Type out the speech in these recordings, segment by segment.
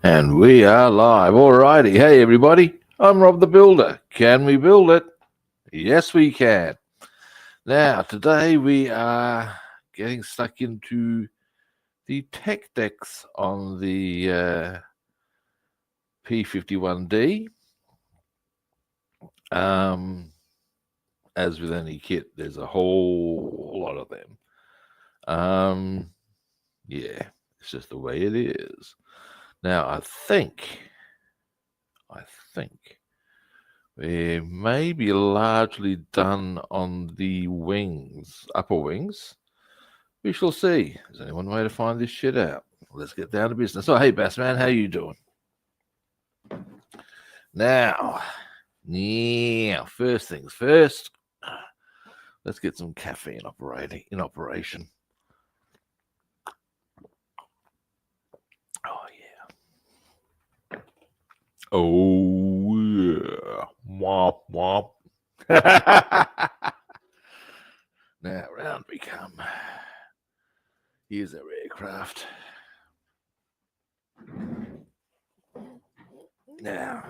And we are live. Alrighty. Hey, everybody. I'm Rob the Builder. Can we build it? Yes, we can. Now, today we are getting stuck into the tech decks on the P-51D. As with any kit, there's a whole lot of them. Yeah, it's just the way it is. Now, I think we may be largely done on the wings, upper wings. We shall see. There's only one way to find this shit out. Let's get down to business. Oh, hey, Bassman, how you doing? Now, first things first. Let's get some caffeine in operation. Oh yeah. Oh yeah. Womp womp. Now round we come. Here's our aircraft. Now.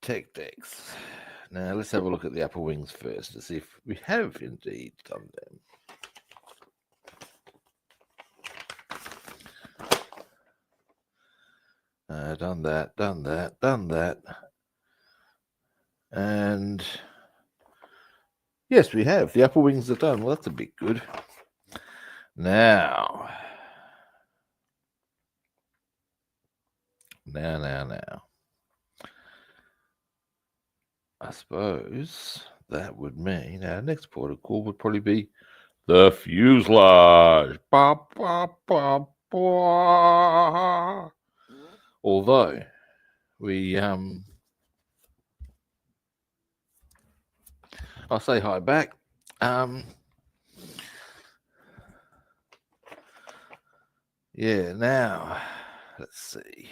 Tech decks. Now let's have a look at the upper wings first to see if we have indeed done them. Done that. And yes, we have. The upper wings are done. Well, that's a bit good. Now. I suppose that would mean our next port of call would probably be the fuselage. Ba, ba, ba, ba. Although we I'll say hi back. Yeah, now let's see.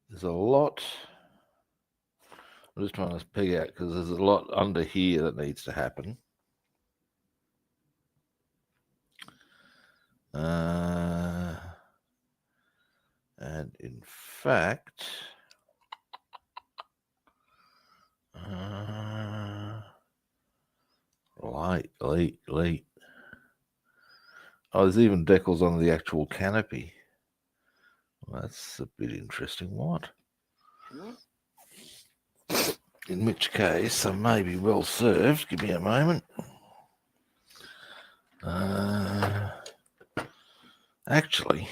There's a lot. I'm just trying to peg out because there's a lot under here that needs to happen. And in fact, late. Oh, there's even decals on the actual canopy. Well, that's a bit interesting. What? In which case, I may be well served. Give me a moment. Actually,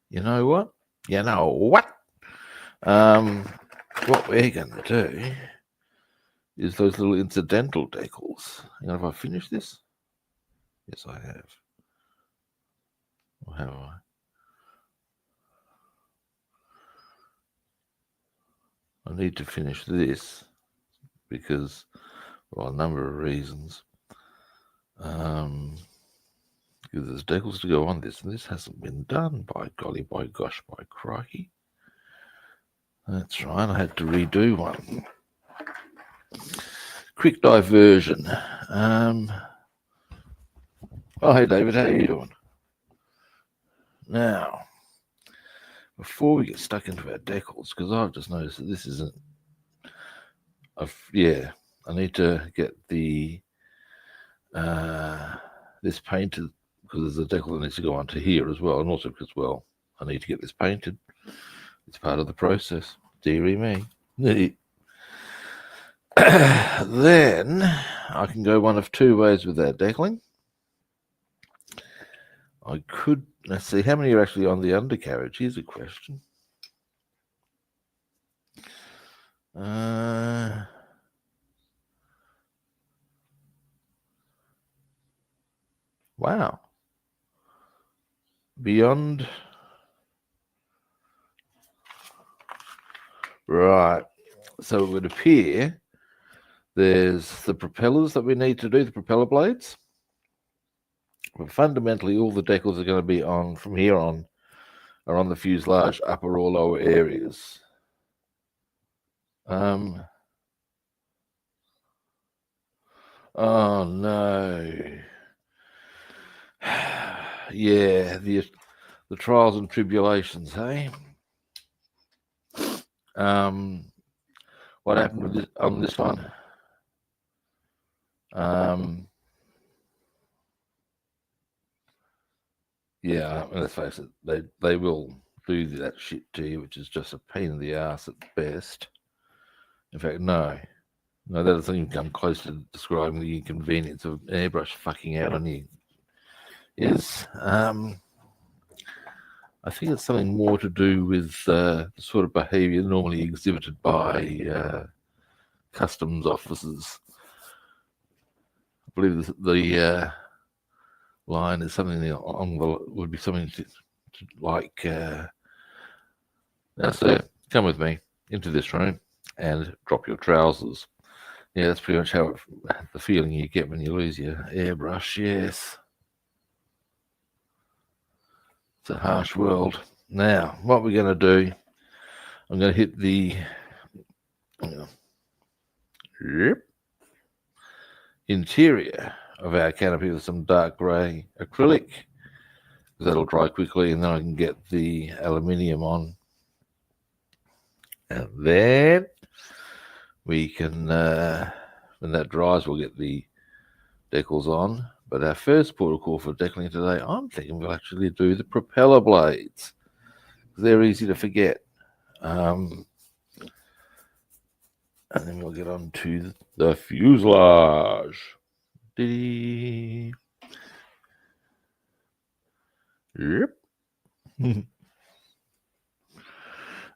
you know what? What we're going to do is those little incidental decals. Hang on, have I finished this? Yes, I have. Or have I? I need to finish this because, well, a number of reasons. Because there's decals to go on this, and this hasn't been done. By golly, by gosh, by crikey. That's right, I had to redo one. Quick diversion. Oh, hey, David, how you doing? Now, before we get stuck into our decals, because I've just noticed that this isn't... I need to get the this painted, because there's a decal that needs to go onto here as well, and also because, well, I need to get this painted. It's part of the process. Dearie me. Then I can go one of two ways with that decaling. I could, let's see, how many are actually on the undercarriage? Here's a question. Wow. Beyond. Right. So it would appear there's the propellers that we need to do, the propeller blades. But fundamentally, all the decals are going to be on, from here on, are on the fuselage upper or lower areas. Oh no. Yeah, the trials and tribulations, hey? What happened with on this one? Yeah, let's face it, they will do that shit to you, which is just a pain in the ass at best. In fact, no, that doesn't even come close to describing the inconvenience of airbrush fucking out on you. Yes, I think it's something more to do with the sort of behaviour normally exhibited by customs officers. I believe the line is something would be something like. Now, sir, come with me into this room and drop your trousers. Yeah, that's pretty much how the feeling you get when you lose your airbrush. Yes, it's a harsh world. Now, what we're going to do, I'm going to hit the interior of our canopy with some dark grey acrylic. That'll dry quickly, and then I can get the aluminium on, and then we can, when that dries, we'll get the decals on. But our first protocol for decaling today, I'm thinking we'll actually do the propeller blades. They're easy to forget. And then we'll get on to the fuselage. Yep.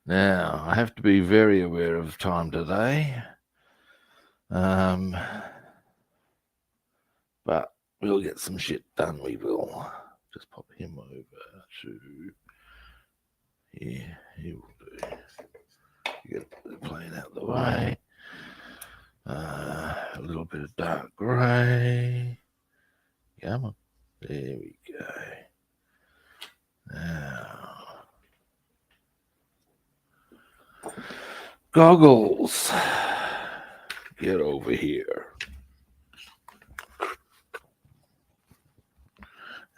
Now, I have to be very aware of time today. But we'll get some shit done, we will. Just pop him over to here. He will do. Get the plane out of the way. A little bit of dark grey. Come on. There we go. Now, goggles. Get over here.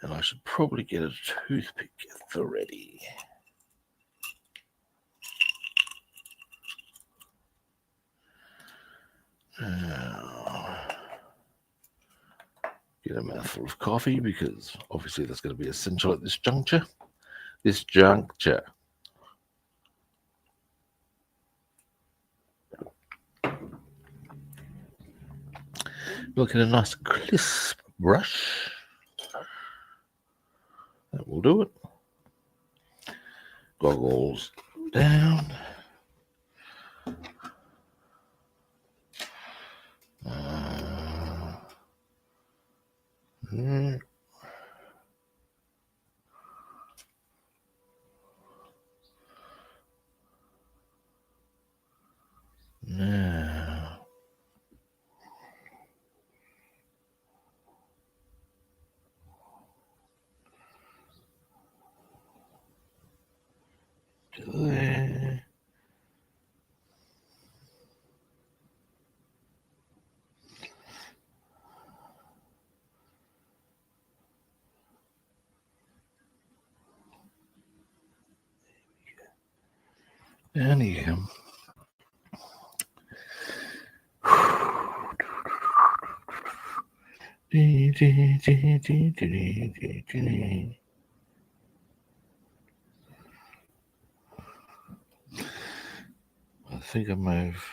And I should probably get a toothpick at the ready. Now, get a mouthful of coffee because obviously that's going to be essential at this juncture. Look at a nice crisp brush. That will do it. Goggles down. Now, to there. Down you come. I think I may have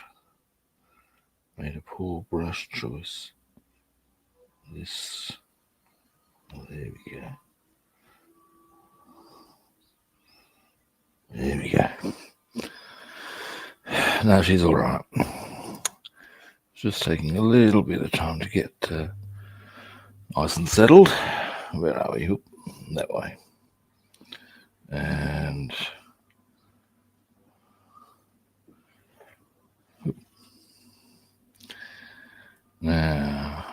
made a poor brush choice. This. Oh, there we go. There we go. No, she's all right. Just taking a little bit of time to get nice and settled. Where are we? Oop, that way. And now,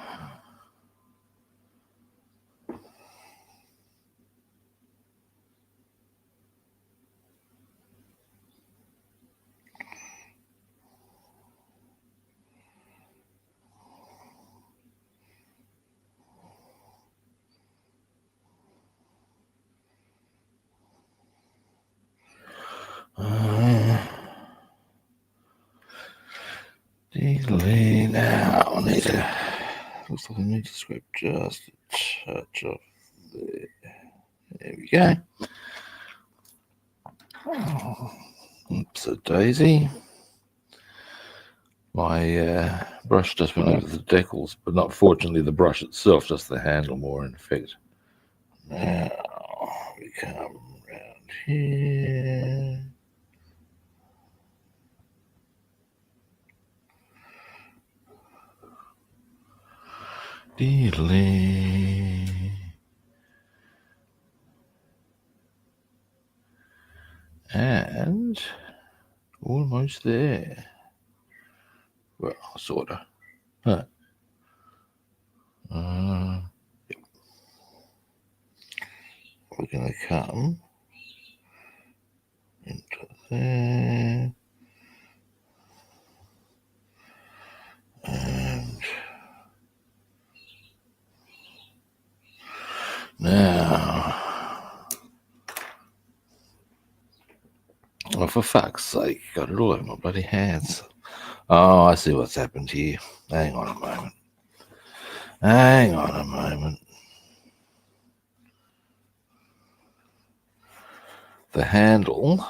Now I need to. Looks like I need to scrape just a touch off there. There we go. Oops, a daisy. My brush just went over the decals, but not fortunately the brush itself, just the handle more in effect. Now we come around here. And almost there. Well, sort of. Huh. Yep. We're going to come into there. And now, oh, for fuck's sake, got it all over my bloody hands. Oh, I see what's happened here. Hang on a moment. Hang on a moment. The handle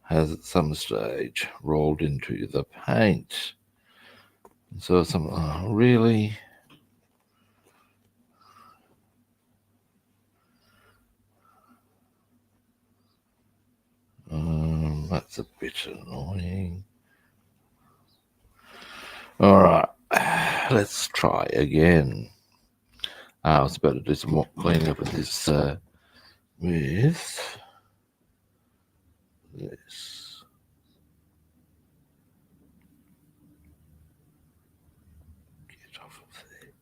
has at some stage rolled into the paint. And so some, oh, really? That's a bit annoying. All right, let's try again. I was about to do some more cleaning up of this with this. Get off of there.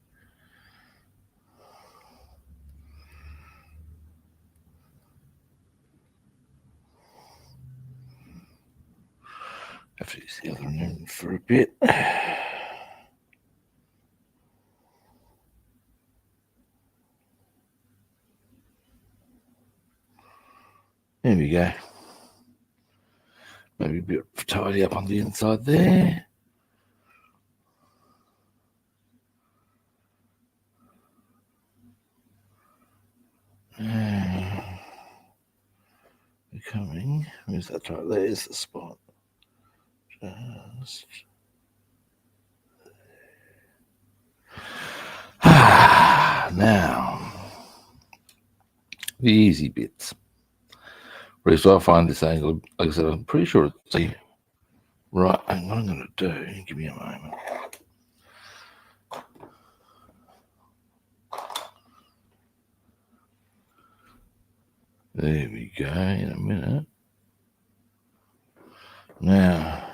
Have to use the other one for a bit. There we go. Maybe a bit tidy up on the inside there. We're coming. Where's that? Right, there's the spot. Just now, the easy bits. Whereas I find this angle, like I said, I'm pretty sure it's the right. And what I'm going to do, give me a moment. There we go, in a minute. Now,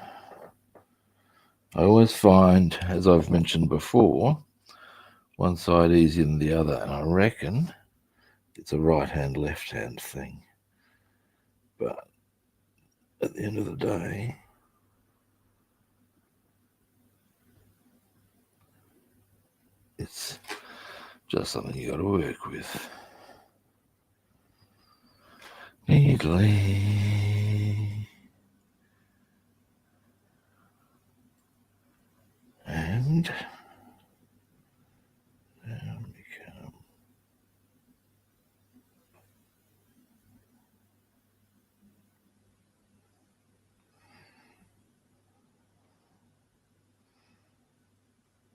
I always find, as I've mentioned before, one side easier than the other, and I reckon it's a right-hand, left-hand thing. But at the end of the day, it's just something you got to work with. Neatly. And down we come.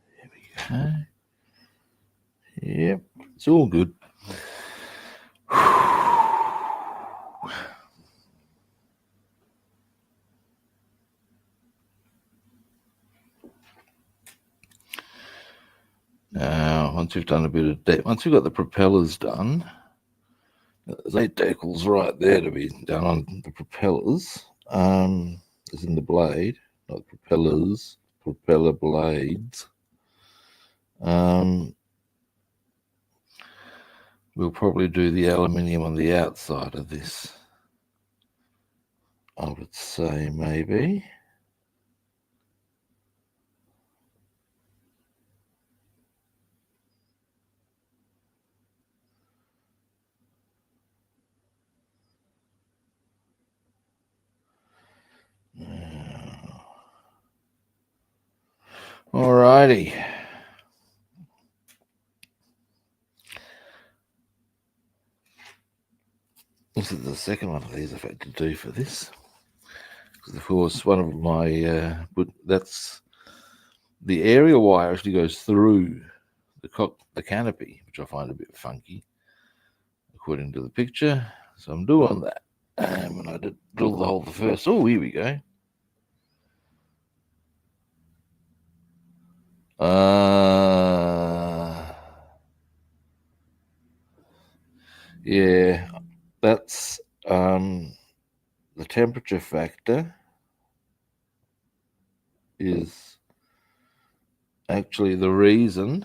There we go. Yep, it's all good. Now, once we've done a bit of once we've got the propellers done, there's 8 decals right there to be done on the propellers. As in the blade, not propellers, propeller blades. We'll probably do the aluminium on the outside of this. I would say maybe. Alrighty. This is the second one of these I've had to do for this. Because of course, one of my that's the aerial wire actually goes through the canopy, which I find a bit funky, according to the picture. So I'm doing that. And when I did drill the hole the first, oh, here we go. Yeah, that's the temperature factor is actually the reason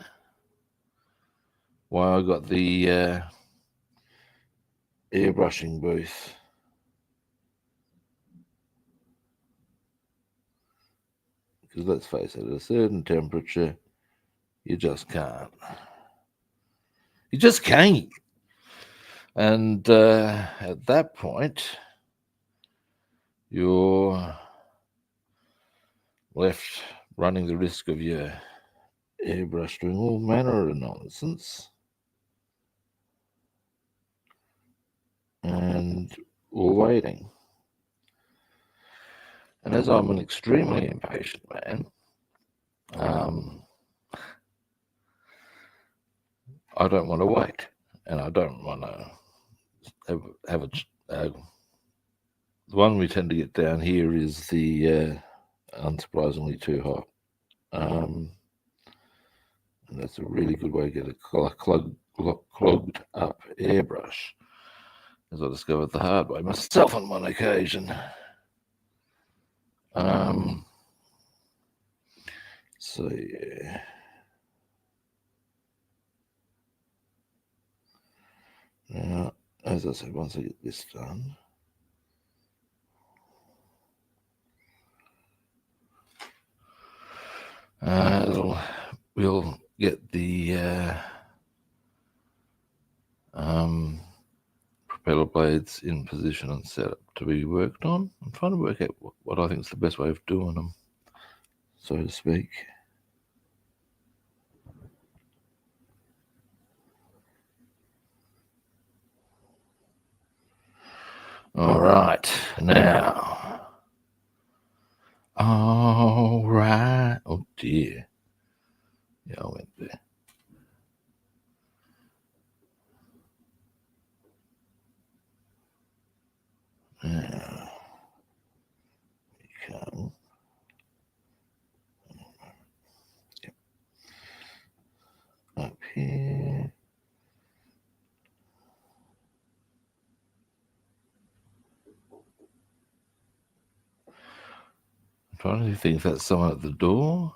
why I got the airbrushing booth. Because let's face it, at a certain temperature, you just can't. You just can't. And at that point, you're left running the risk of your airbrush doing all manner of nonsense. And we're waiting. And as I'm an extremely impatient man, I don't want to wait, and I don't want to have the one we tend to get down here is the unsurprisingly too hot. And that's a really good way to get a clogged up airbrush, as I discovered the hard way myself on one occasion. So yeah. Now, as I said, once I get this done, we'll get the propeller blades in position and set up to be worked on. I'm trying to work out what I think is the best way of doing them, so to speak. All right, now. All right. Oh dear. Yeah, I went there. Now, we come. Yep. Up here. I'm trying to think if that's someone at the door.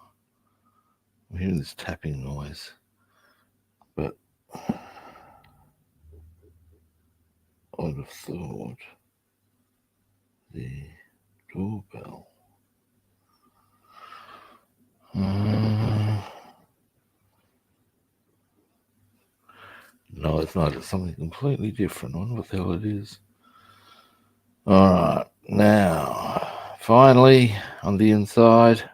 I'm hearing this tapping noise, but I'd have thought the doorbell. No, it's not. It's something completely different. I wonder what the hell it is. All right, now, finally, on the inside.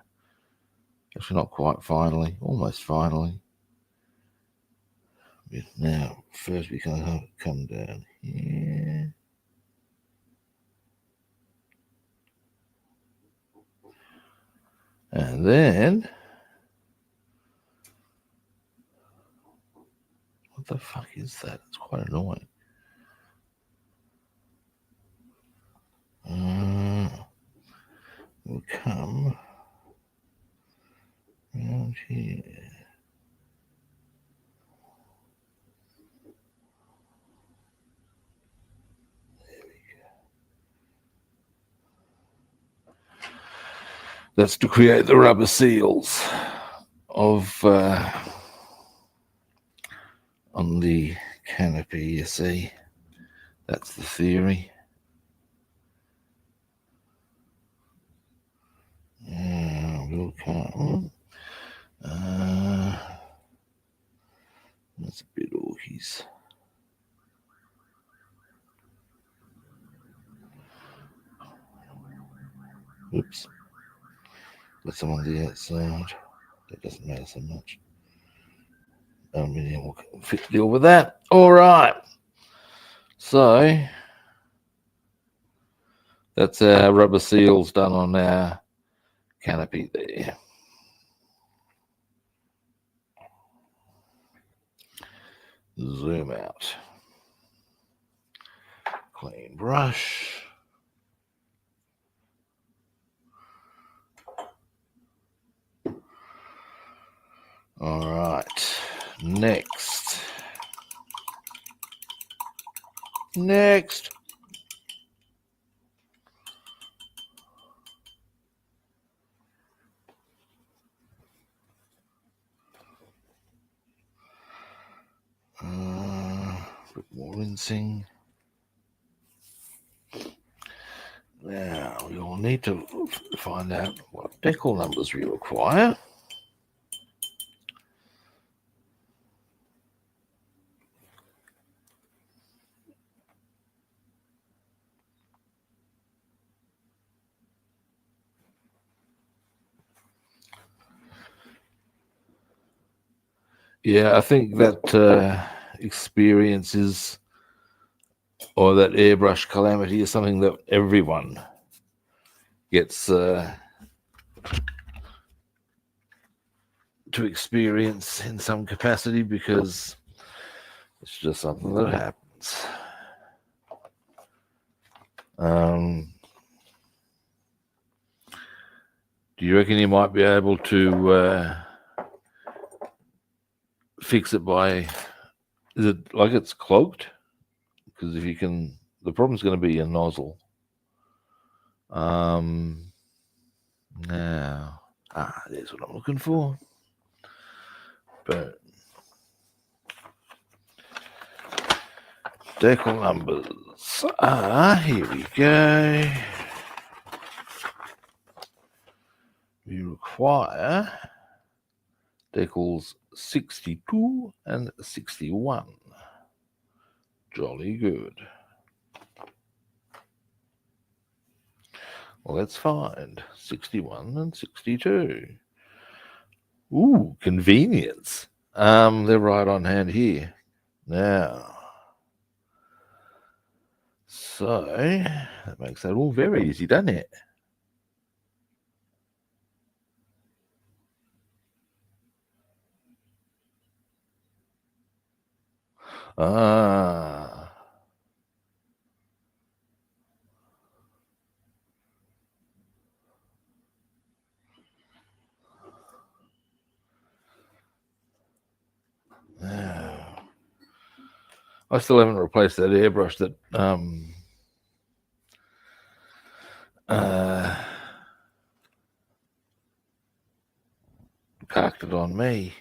Actually, not quite finally, almost finally. Now, first we can come down here. And then, what the fuck is that? It's quite annoying. We'll come around here. There we go. That's to create the rubber seals of on the canopy, you see. That's the theory. We'll come. That's a bit orkies. Oops. That's on the outside. That doesn't matter so much. Aluminium will deal with that. All right. So that's our rubber seals done on our canopy there. Zoom out. Clean brush. All right. Next. Bit more rinsing. Now you'll need to find out what decal numbers we require. Yeah, I think that experience is, or that airbrush calamity is something that everyone gets to experience in some capacity, because it's just something that happens. Do you reckon you might be able to fix it by, is it like it's clogged? Because if you can, the problem's going to be your nozzle. Now, there's what I'm looking for. But decal numbers. Here we go. We require decals 62 and 61. Jolly good. Well, let's find 61 and 62. Ooh, convenience. They're right on hand here. Now, so that makes that all very easy, doesn't it? Ah. I still haven't replaced that airbrush that carked it on me.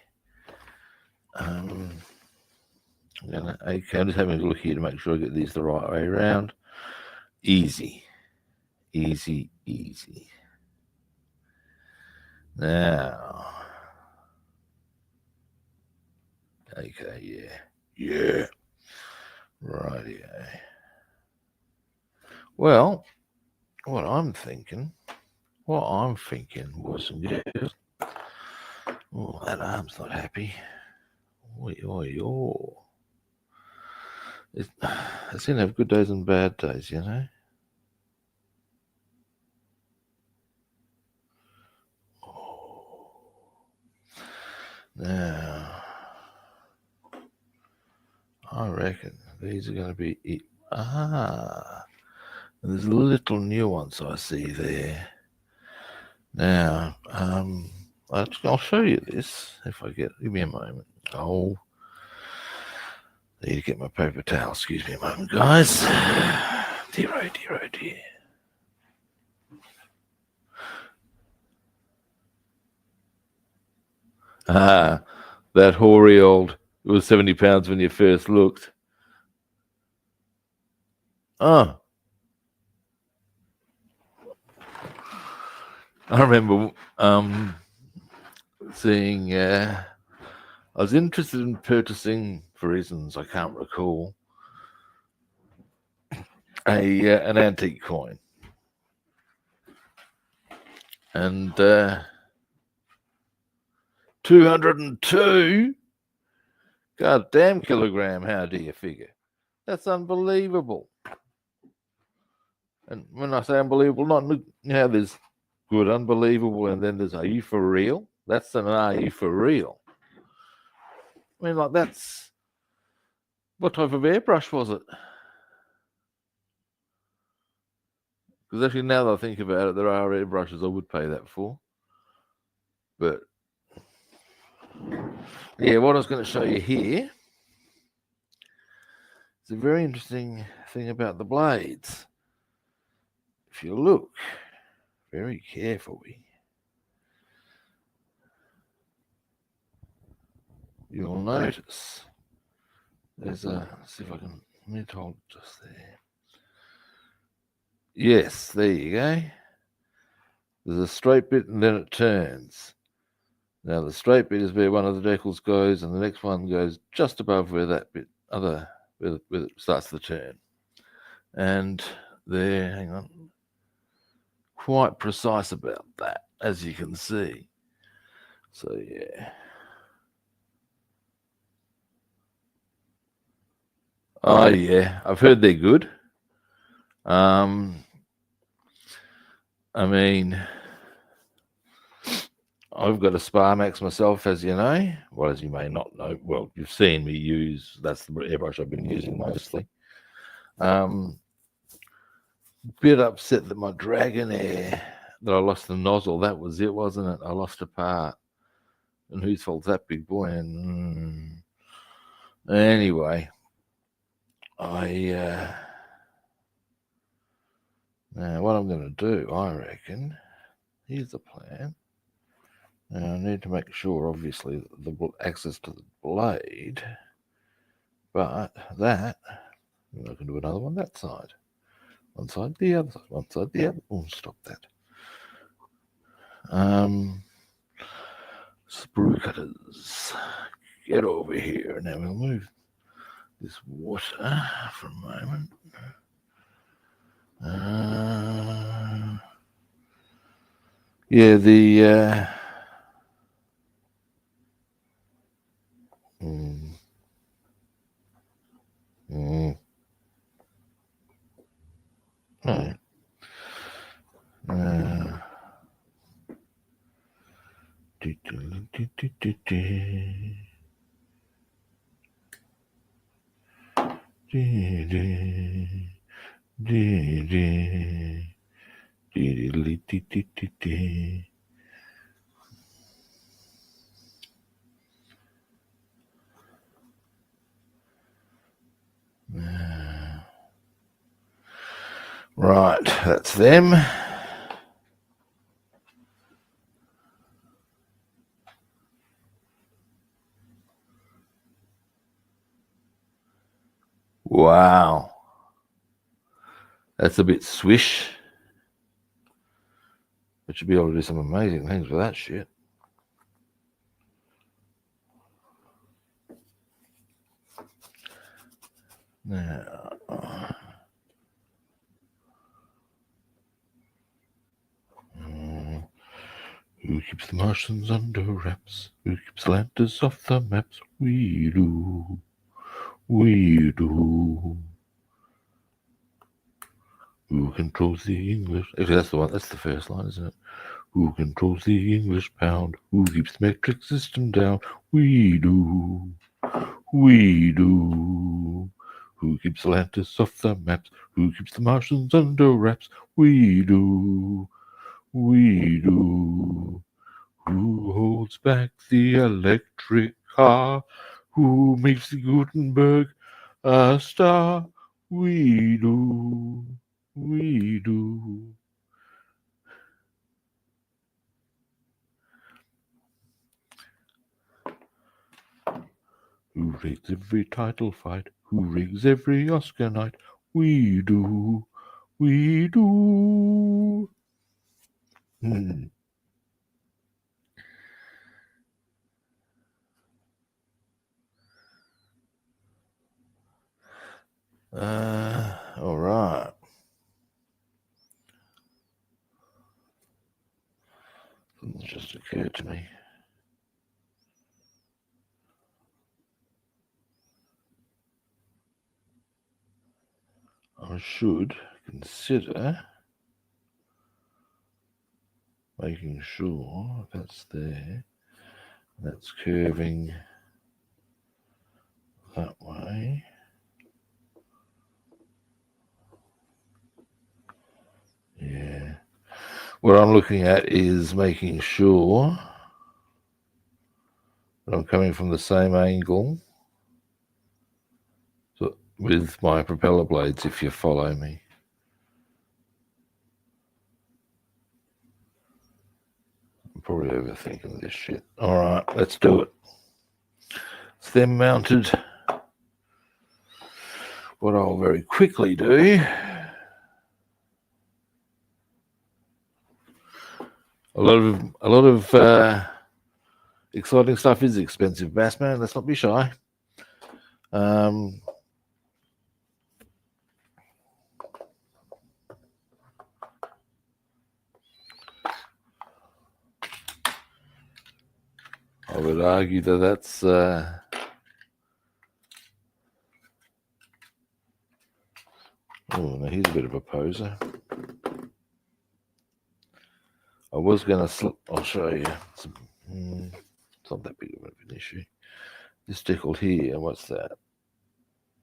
I'm just having a look here to make sure I get these the right way around. Easy. Now, okay, yeah, rightio. Well, what I'm thinking, boys and girls. Oh, that arm's not happy. It's going to have good days and bad days, you know. Now, I reckon these are going to be it. There's a little nuance I see there. Now, I'll show you this if I give me a moment. Oh, I need to get my paper towel. Excuse me a moment, guys. Dear, oh dear. That hoary old, it was 70 pounds when you first looked. I remember seeing, I was interested in purchasing, for reasons I can't recall, an antique coin. And 202 goddamn kilogram. How do you figure? That's unbelievable. And when I say unbelievable, not there's good, unbelievable, and then there's, are you for real? That's an are you for real? I mean, like, that's, what type of airbrush was it? Because actually, now that I think about it, there are airbrushes I would pay that for. But yeah, what I was going to show you here is a very interesting thing about the blades. If you look very carefully, you'll notice there's a, let's see if I can, let me hold it just there. Yes, there you go. There's a straight bit and then it turns. Now the straight bit is where one of the decals goes, and the next one goes just above where that bit, where it starts to turn. And they're, hang on, quite precise about that, as you can see. So yeah. Oh yeah, I've heard they're good. I mean, I've got a Sparmax myself, as you know. Well, as you may not know. Well, you've seen me use, that's the airbrush I've been using mostly. Bit upset that my Dragonair, that I lost the nozzle. That was it, wasn't it? I lost a part. And whose fault's that, big boy? And anyway, now what I'm going to do, I reckon, here's the plan. Now I need to make sure, obviously, the access to the blade, but that, I can do another one that side. One side, the other side, one side, the other. Oh, stop that. Sprue cutters, get over here. Now we'll move this water for a moment. Yeah, the right, that's them. Wow. That's a bit swish. But you'll be able to do some amazing things with that shit. Now, who keeps the Martians under wraps? Who keeps Atlantis off the maps? We do. We do. Who controls the English? Actually, that's the one. That's the first line, isn't it? Who controls the English pound? Who keeps the metric system down? We do. We do. Who keeps Atlantis off the maps? Who keeps the Martians under wraps? We do. We do. Who holds back the electric car? Who makes the Gutenberg a star? We do. We do. Who rigs every title fight? Who rigs every Oscar night? We do. We do. All right. Something's just occurred to me. I should consider making sure that's there, that's curving that way. Yeah. What I'm looking at is making sure that I'm coming from the same angle with my propeller blades, if you follow me. I'm probably overthinking this shit. All right, let's do it. It's then mounted. What I'll very quickly do, a lot of exciting stuff is expensive, Bassman. Let's not be shy. I would argue that that's oh, now he's a bit of a poser. I was going to I'll show you. It's not that big of an issue. This decal here, what's that?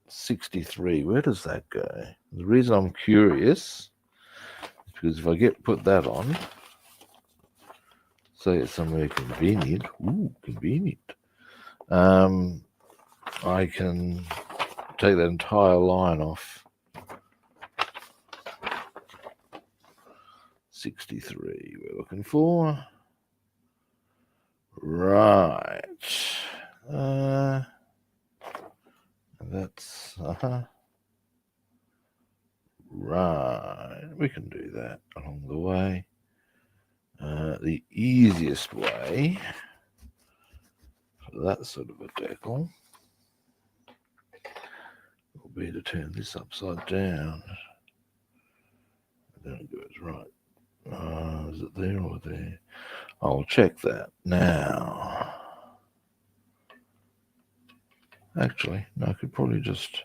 63. Where does that go? The reason I'm curious is because if I put that on, say it's somewhere convenient. Ooh, convenient. I can take that entire line off. 63 we're looking for. Right. That's right. We can do that along the way. The easiest way for that sort of a decal will be to turn this upside down. Then it goes right. Is it there or there? I'll check that now. Actually, no, I could probably just,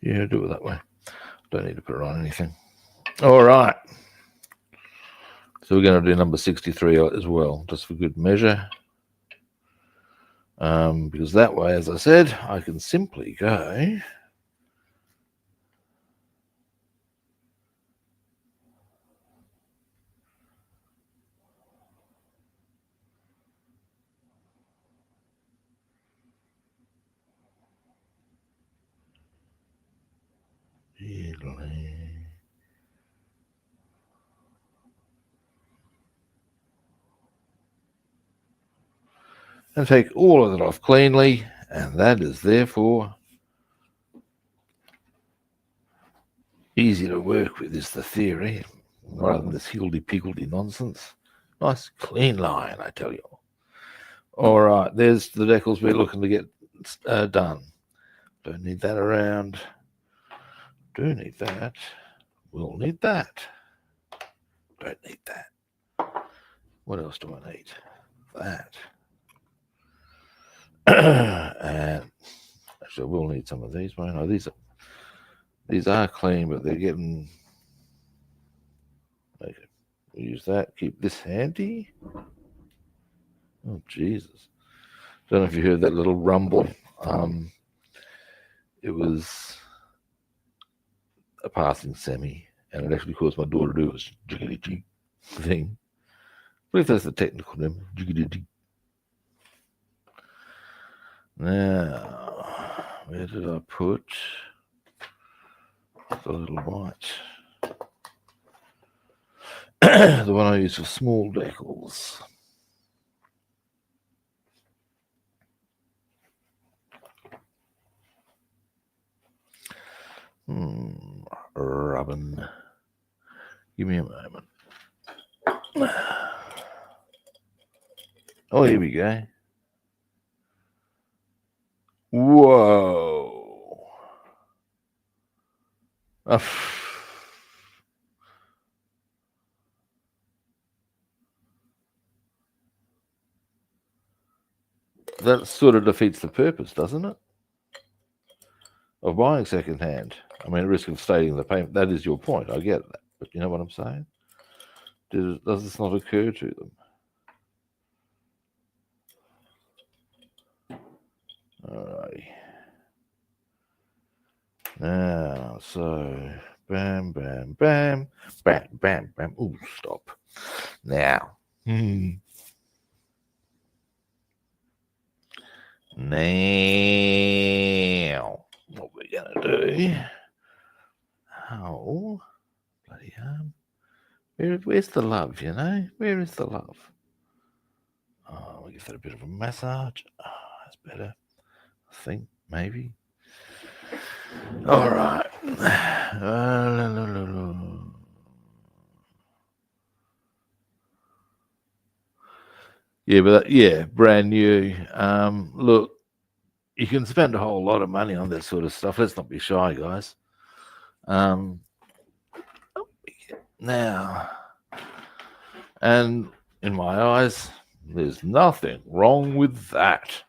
yeah, do it that way. Don't need to put it on anything. All right. So we're going to do number 63 as well, just for good measure. Because that way, as I said, I can simply go and take all of it off cleanly, and that is therefore easy to work with, is the theory, rather than this higgledy-piggledy nonsense. Nice clean line, I tell you. All right, there's the decals we're looking to get done. Don't need that around. Do need that. We'll need that. Don't need that. What else do I need? That. And actually, we'll need some of these. Won't I? These are clean, but they're getting. Okay, we'll use that. Keep this handy. Oh Jesus! Don't know if you heard that little rumble. It was a passing semi, and it actually caused my daughter to do this jiggly thing. But if that's the technical name, jiggly. Now, where did I put the little white? The one I use for small decals. Rubbing. Give me a moment. Oh, here we go. Whoa. That sort of defeats the purpose, doesn't it? of buying secondhand. I mean, risk of stating the payment. That is your point. I get that. But you know what I'm saying? Does this not occur to them? Alrighty. Now, so bam, bam, bam, bam, bam, bam. Ooh, stop. Now. Now, what we're gonna do? Oh, bloody where's the love? You know, where is the love? Oh, we'll give that a bit of a massage. Oh, that's better. I think maybe. All right. Yeah, but yeah, brand new. Look, you can spend a whole lot of money on this sort of stuff. Let's not be shy, guys. Now, and in my eyes, there's nothing wrong with that.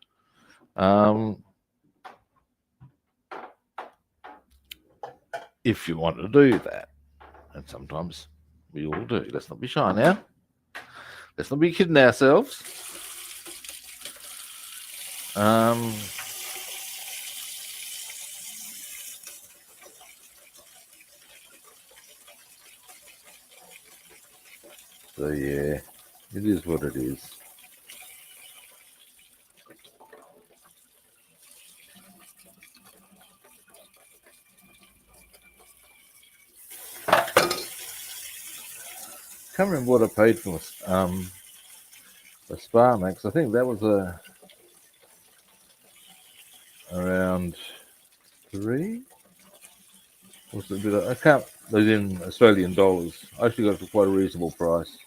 If you want to do that, and sometimes we all do. Let's not be shy now. Let's not be kidding ourselves. So yeah, it is what it is. Can't remember what I paid for the Spa Max. I think that was around 3. Was it a bit? I can't. Those in Australian dollars. I actually got it for quite a reasonable price.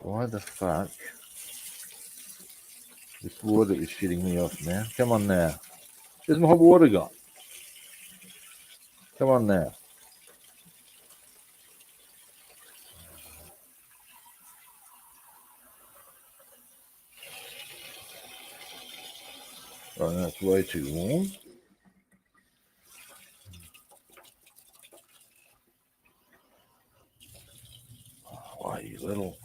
Why the fuck? This water is shitting me off now. Come on now. Where's my hot water gone? Come on now. Right, that's way too warm. Why, you little...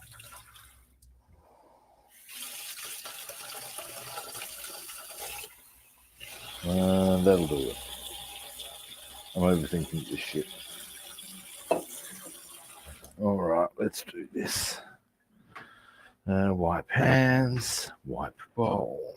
that'll do it. I'm overthinking this shit. All right, let's do this. Wipe hands, wipe bowl.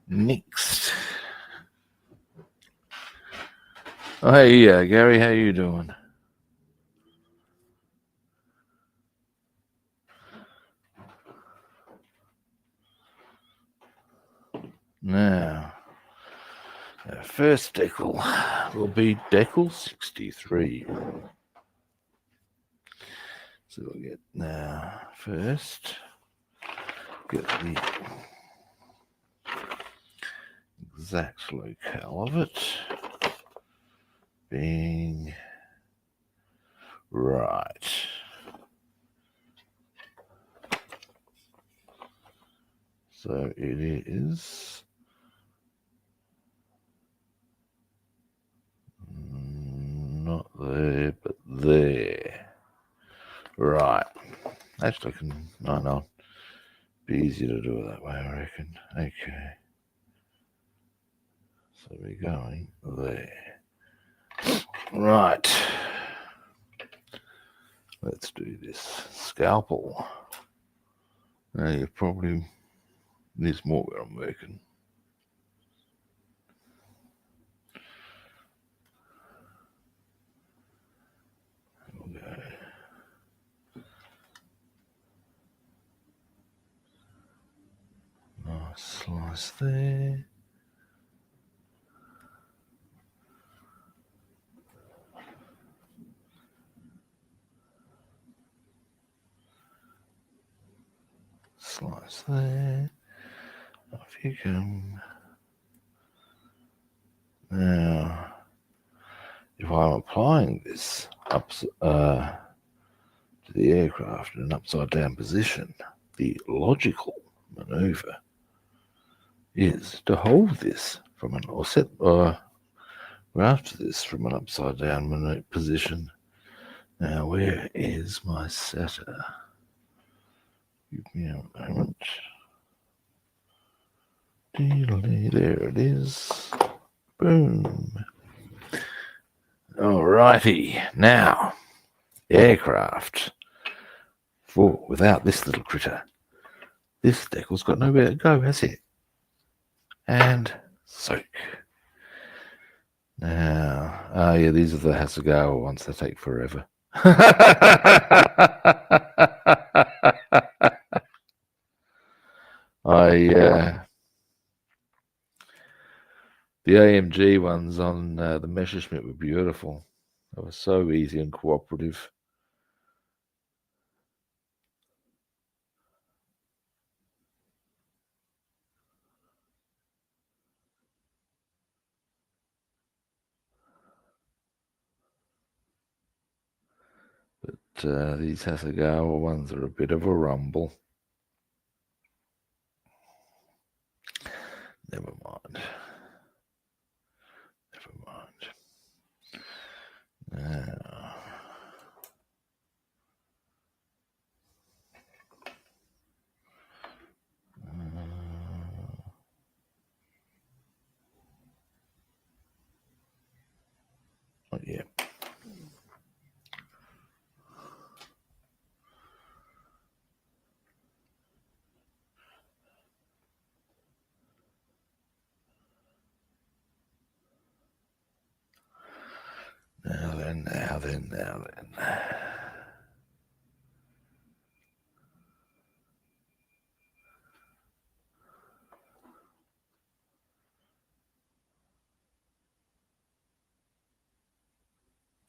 Next. Oh, hey, Gary, how you doing? Now, our first decal will be decal 63. So we'll get now first get the exact locale of it being right. So it is not there, but there. Right. Actually, I can. No. Be easier to do it that way, I reckon. Okay. So we're going there. Right. Let's do this. Scalpel. Now you probably needs more where I'm working. We'll go. Nice slice there. slice there. Off you come. Now, if I'm applying this up to the aircraft in an upside down position, the logical maneuver is to hold this from an grasp this from an upside down position. Now, where is my setter? Give me a moment. There it is. Boom. Alrighty. Now, aircraft. Without this little critter, this decal's got nowhere to go, has it? And soak. Now, yeah, these are the Hasegawa ones. They take forever. The AMG ones on the Messerschmitt were beautiful. They were so easy and cooperative. But these Hasegawa ones are a bit of a rumble. Never mind. Now, yeah. Now then.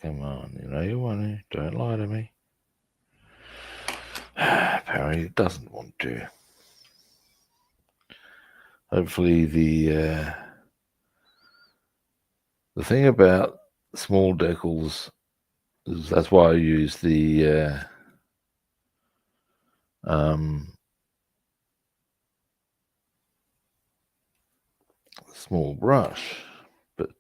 Come on, you know you want to. Don't lie to me. Apparently it doesn't want to. Hopefully the thing about small decals is that's why I use the small brush, but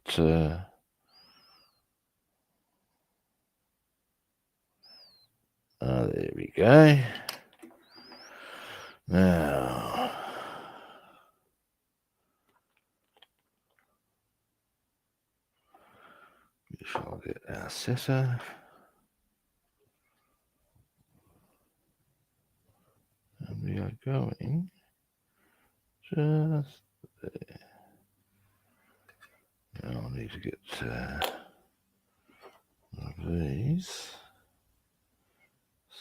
there we go. Now, we shall get our setter. And we are going just there. Now I need to get one of these.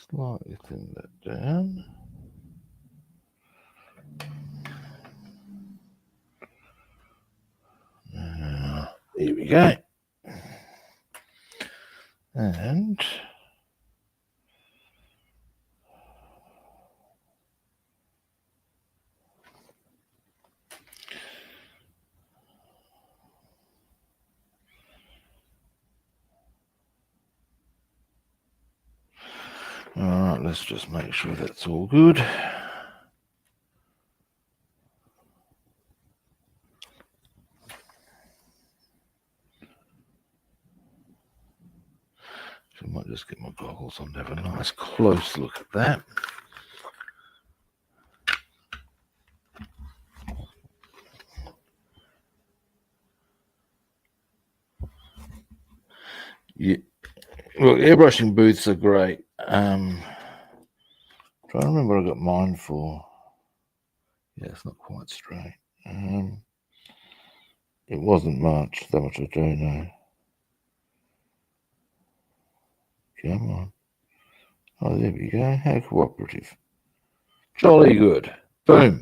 Slightly thin that down. Now, here we go. And all right, let's just make sure that's all good. So I might just get my goggles on to have a nice close look at that. Yeah, look, airbrushing booths are great. Trying to remember what I got mine for. Yeah, it's not quite straight. It wasn't much, that much I do know. Come on. Oh, there we go. How cooperative. Jolly good. Boom.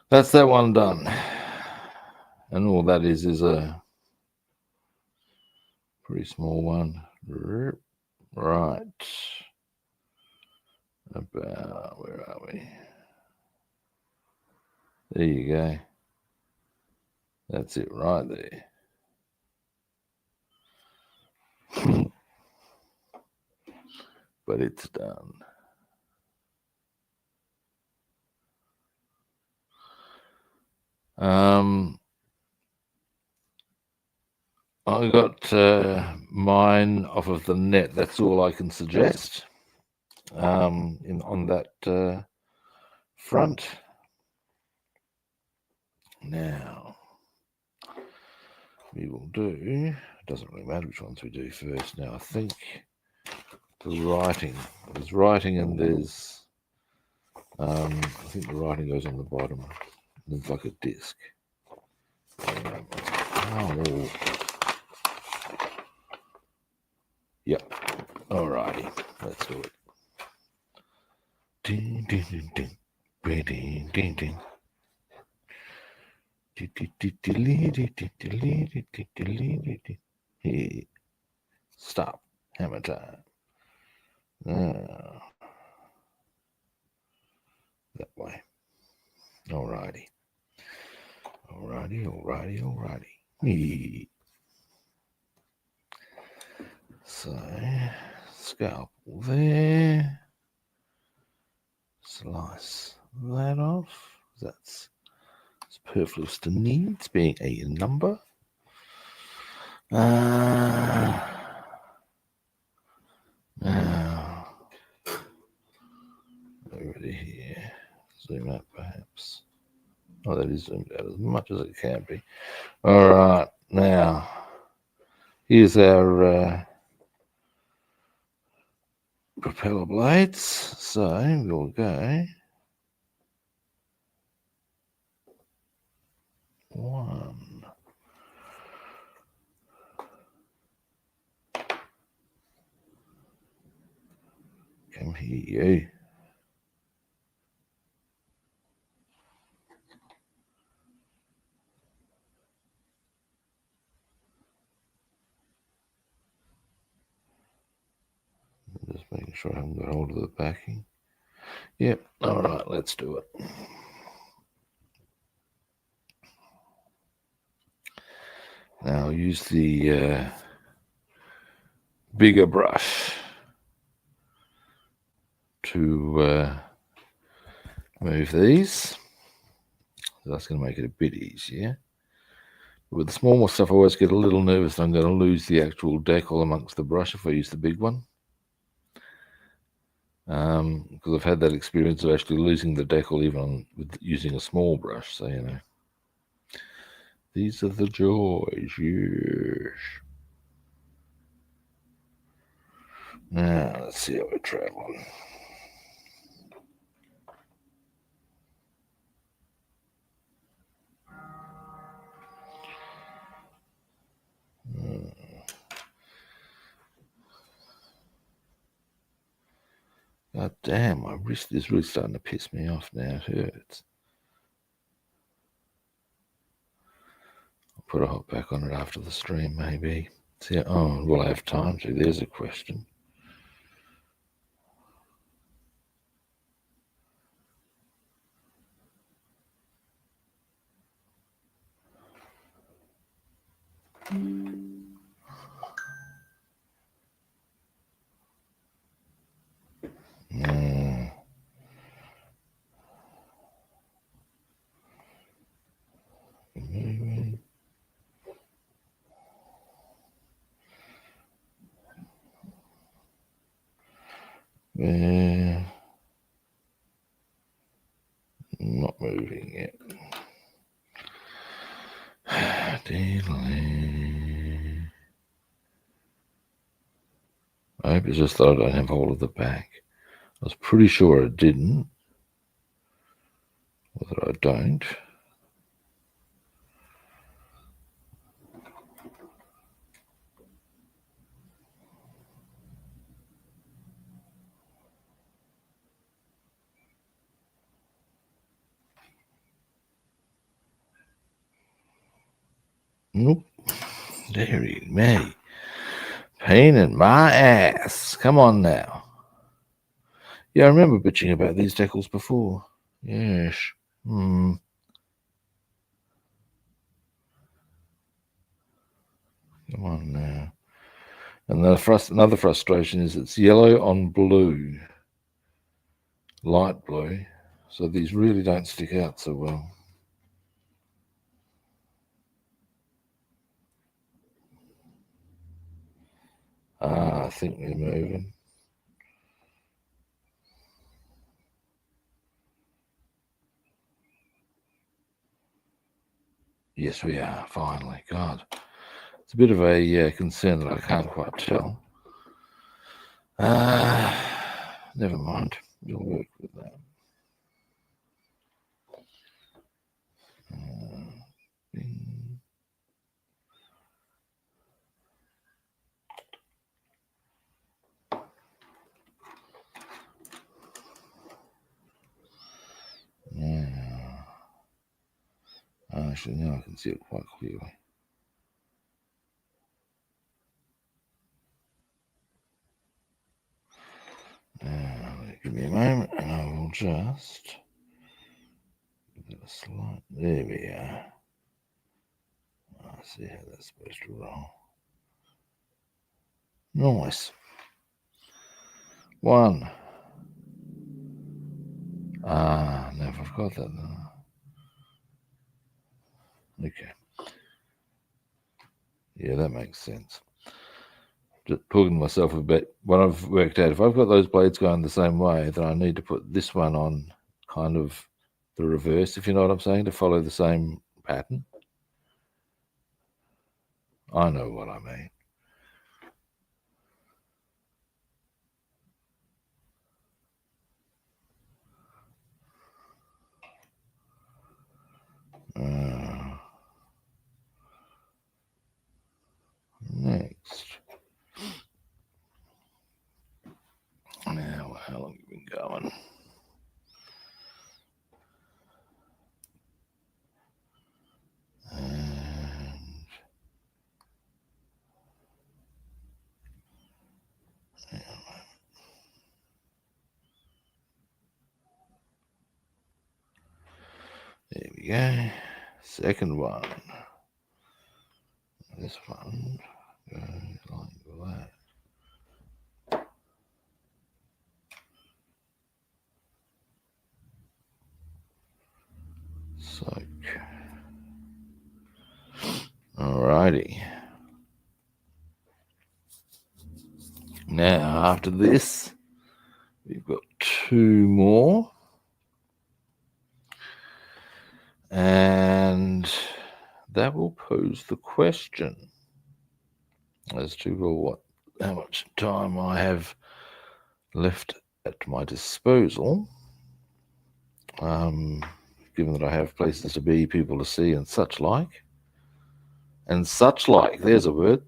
That's that one done. And all that is a pretty small one. Right. about, where are we? There you go. That's it right there. But it's done. I got mine off of the net. That's all I can suggest. On that front. Now we will do. It doesn't really matter which ones we do first. Now I think the writing. There's writing and there's. I think the writing goes on the bottom. It's like a disc. Oh. Yep. Alrighty. Let's do it. Ding ding ding ding. Ding ding ding. Hey. Stop. Hammer time. That way. Alrighty. Hey. So, scalpel there. Slice that off. That's superfluous to needs, being a number. Now, over here. Zoom out, perhaps. Oh, that is zoomed out as much as it can be. All right, now here's our propeller blades. So we'll go 1. Come here, you. Just making sure I haven't got hold of the backing. Yep, all right, let's do it. Now I'll use the bigger brush to move these. That's going to make it a bit easier. With the smaller stuff, I always get a little nervous that I'm going to lose the actual decal amongst the brush if I use the big one. Because I've had that experience of actually losing the decal even with using a small brush. So, you know, these are the joys, yes. Now, let's see how we're traveling. God damn, my wrist is really starting to piss me off now. It hurts. I'll put a hot pack on it after the stream, maybe. See, oh, will I have time to? There's a question. Not moving yet. I hope it's just that I don't have hold of the back. I was pretty sure it didn't. Whether I don't. Nope. Dearie me. Pain in my ass. Come on now. Yeah, I remember bitching about these decals before. Yes. Come on now. And another frustration is it's yellow on blue, light blue, so these really don't stick out so well. I think we're moving. Yes, we are, finally. God, it's a bit of a concern that I can't quite tell. Never mind. We'll work with that. Now, actually, now I can see it quite clearly. Now, give me a moment and I will just give it a slight. There we are. I see how that's supposed to roll. Nice. One. No, I've got that now. Okay. Yeah, that makes sense. Just talking to myself a bit, what I've worked out, if I've got those blades going the same way, then I need to put this one on kind of the reverse, if you know what I'm saying, to follow the same pattern. I know what I mean. Next. Now, how long have we been going? And there we go. Second one. This one goes like that. Soak. Alrighty. Now, after this, we've got two more. And that will pose the question as to how much time I have left at my disposal. Given that I have places to be, people to see, and such like. And such like, there's a word.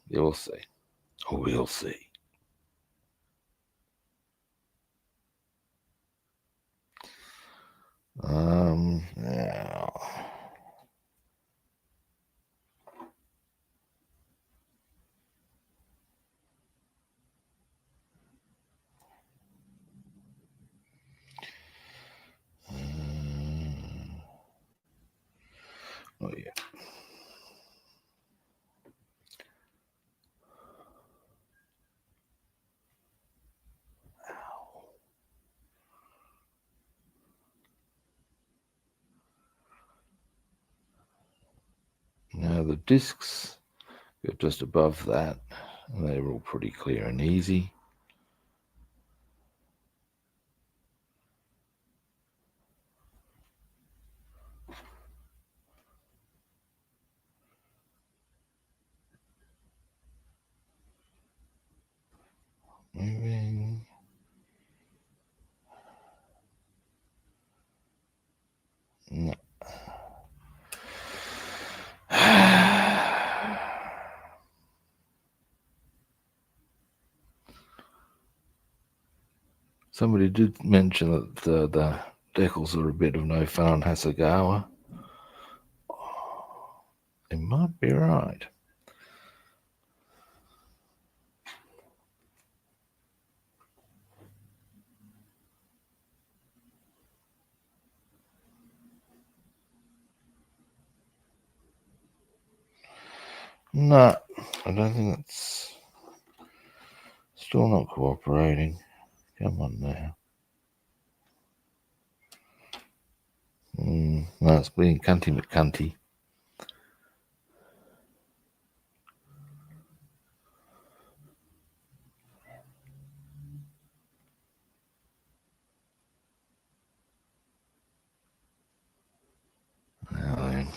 You'll see. We'll see. Now. Oh, yeah. Now the discs go just above that, and they're all pretty clear and easy. Moving. No. Somebody did mention that the decals are a bit of no fun on Hasegawa. They might be right. No, I don't think that's still not cooperating. Come on now. No, it's being cunty McCunty. Now then.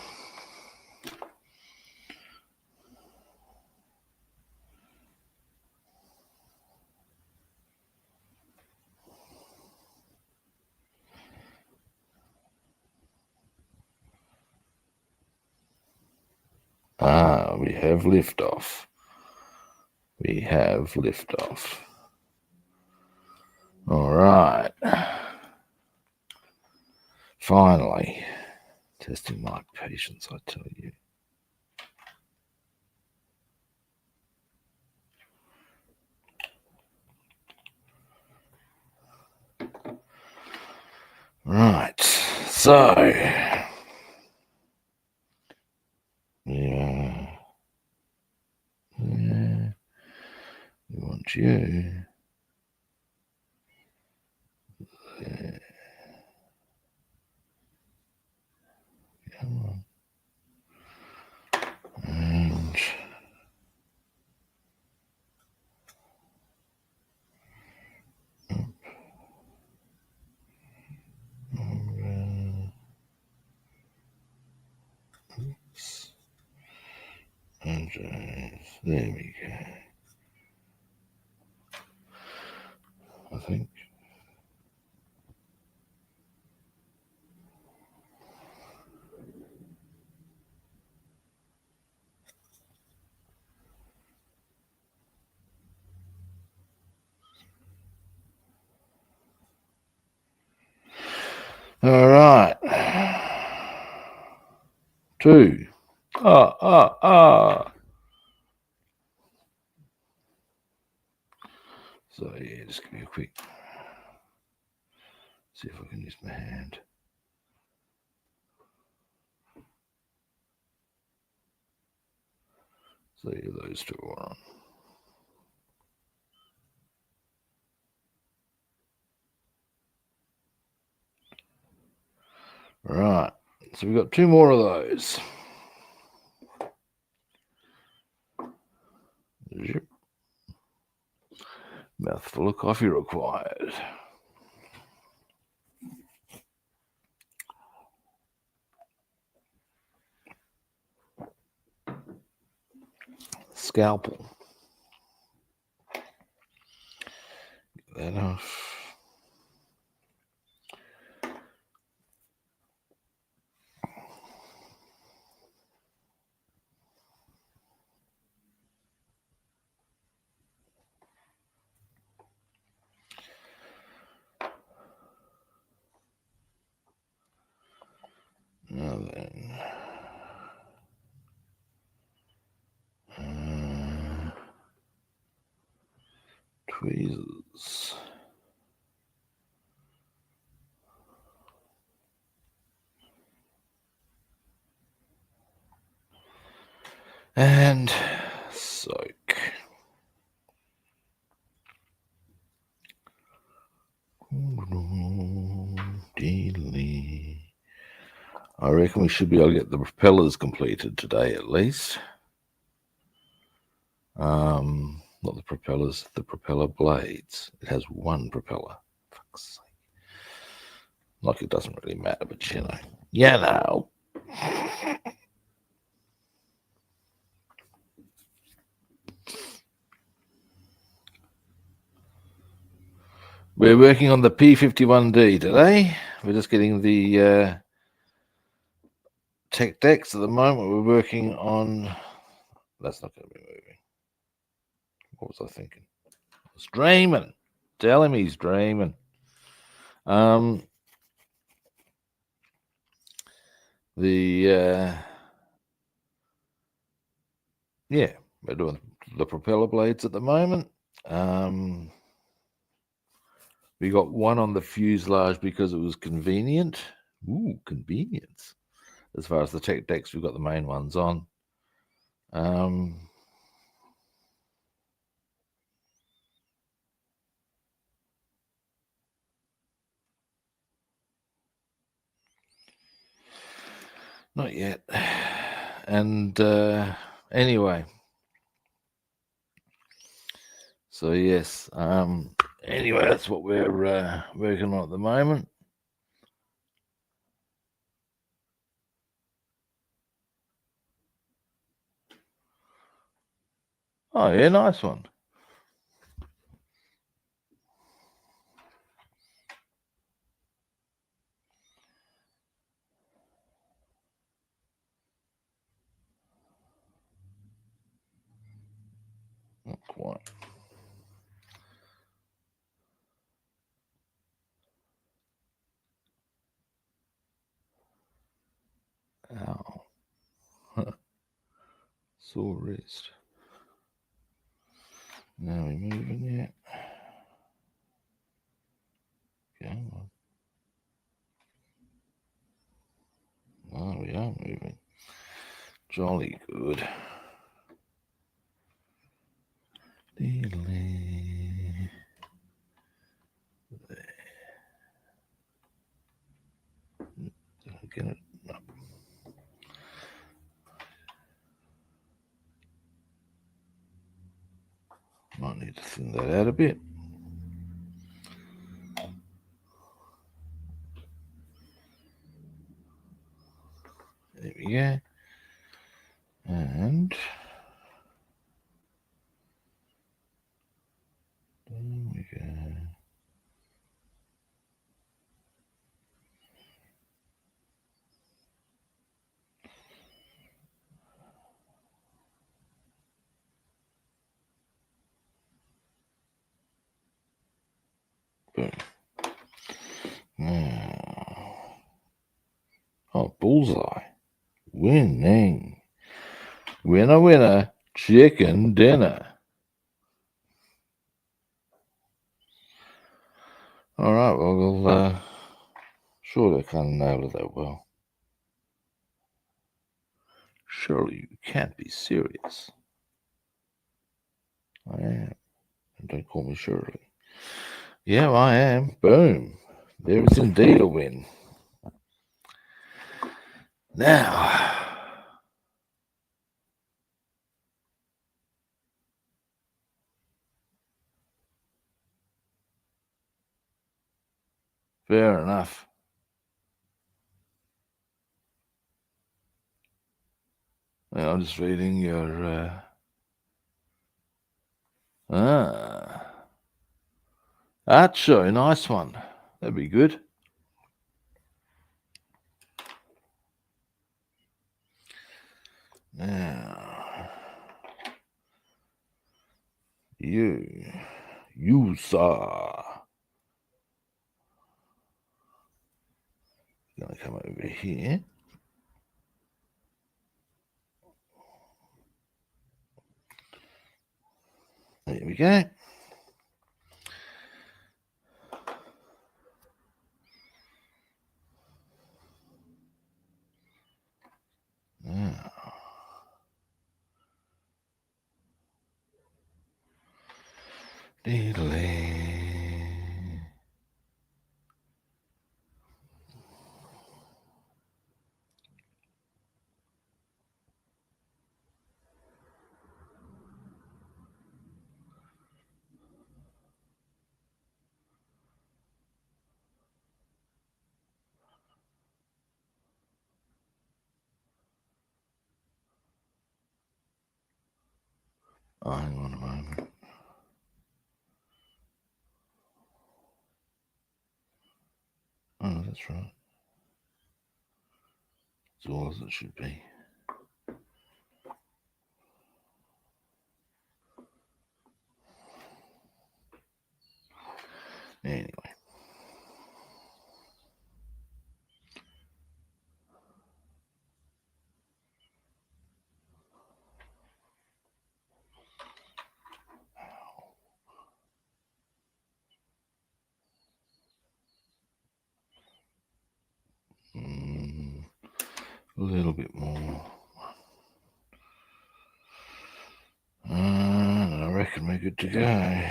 We have liftoff. We have liftoff. All right. Finally. Testing my patience, I tell you. Right. So. Yeah. We want you. There. Come on. And oops. And there we go. I think. All right. 2. So yeah, just give me a quick. See if I can use my hand. So yeah, those 2 are on. Right. So we've got 2 more of those. Zip. Mouthful of coffee required. Scalpel. Get that off. Now then. Tweezers. And soak. I reckon we should be able to get the propellers completed today at least. Not the propellers, the propeller blades. It has 1 propeller. Fuck's sake. Like it doesn't really matter, but you know. You know. We're working on the P-51D today. We're just getting the tech decks at the moment. We're working on. That's not going to be moving. What was I thinking? I was dreaming. Tell him he's dreaming. Yeah, we're doing the propeller blades at the moment. We got 1 on the fuselage because it was convenient. Ooh, convenience. As far as the tech decks, we've got the main ones on. Um, Not yet. And anyway, so yes. Anyway, that's what we're working on at the moment. Oh yeah, nice one. Not quite. Ow. Sore wrist. Now we're moving yet. Come on. Oh, we are moving. Jolly good. Diddly. There. Get it? No. Might need to thin that out a bit. There we go. And there we go. Boom. Now. Oh, bullseye. Winning. Winner, winner. Chicken dinner. All right, well, we'll surely I can't nail it that well. Surely you can't be serious. I am. And don't call me Shirley. Yeah, I am. Boom. There is indeed a win. Now, fair enough. I'm just reading your. Art show, nice one. That'd be good. Now, you saw. Gonna come over here. There we go. Now, diddly. Oh, hang on a moment. Oh, that's right. It's all as it should be. Anyway. A little bit more. reckon we're good to go.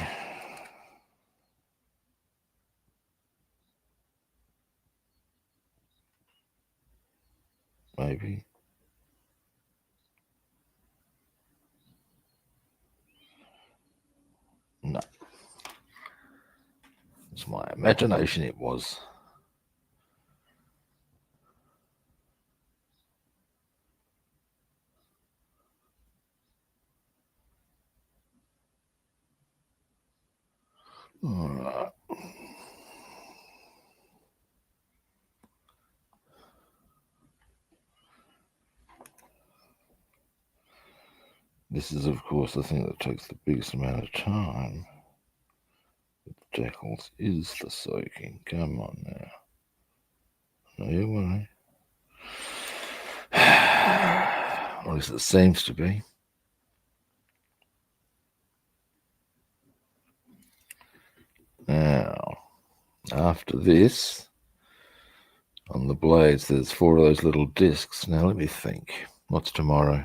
Maybe. No. It's my imagination, it was. All right. This is, of course, the thing that takes the biggest amount of time. The decals is the soaking. Come on now. No, you worry. Or at least it seems to be. Now, after this, on the blades, there's 4 of those little discs. Now, let me think. What's tomorrow?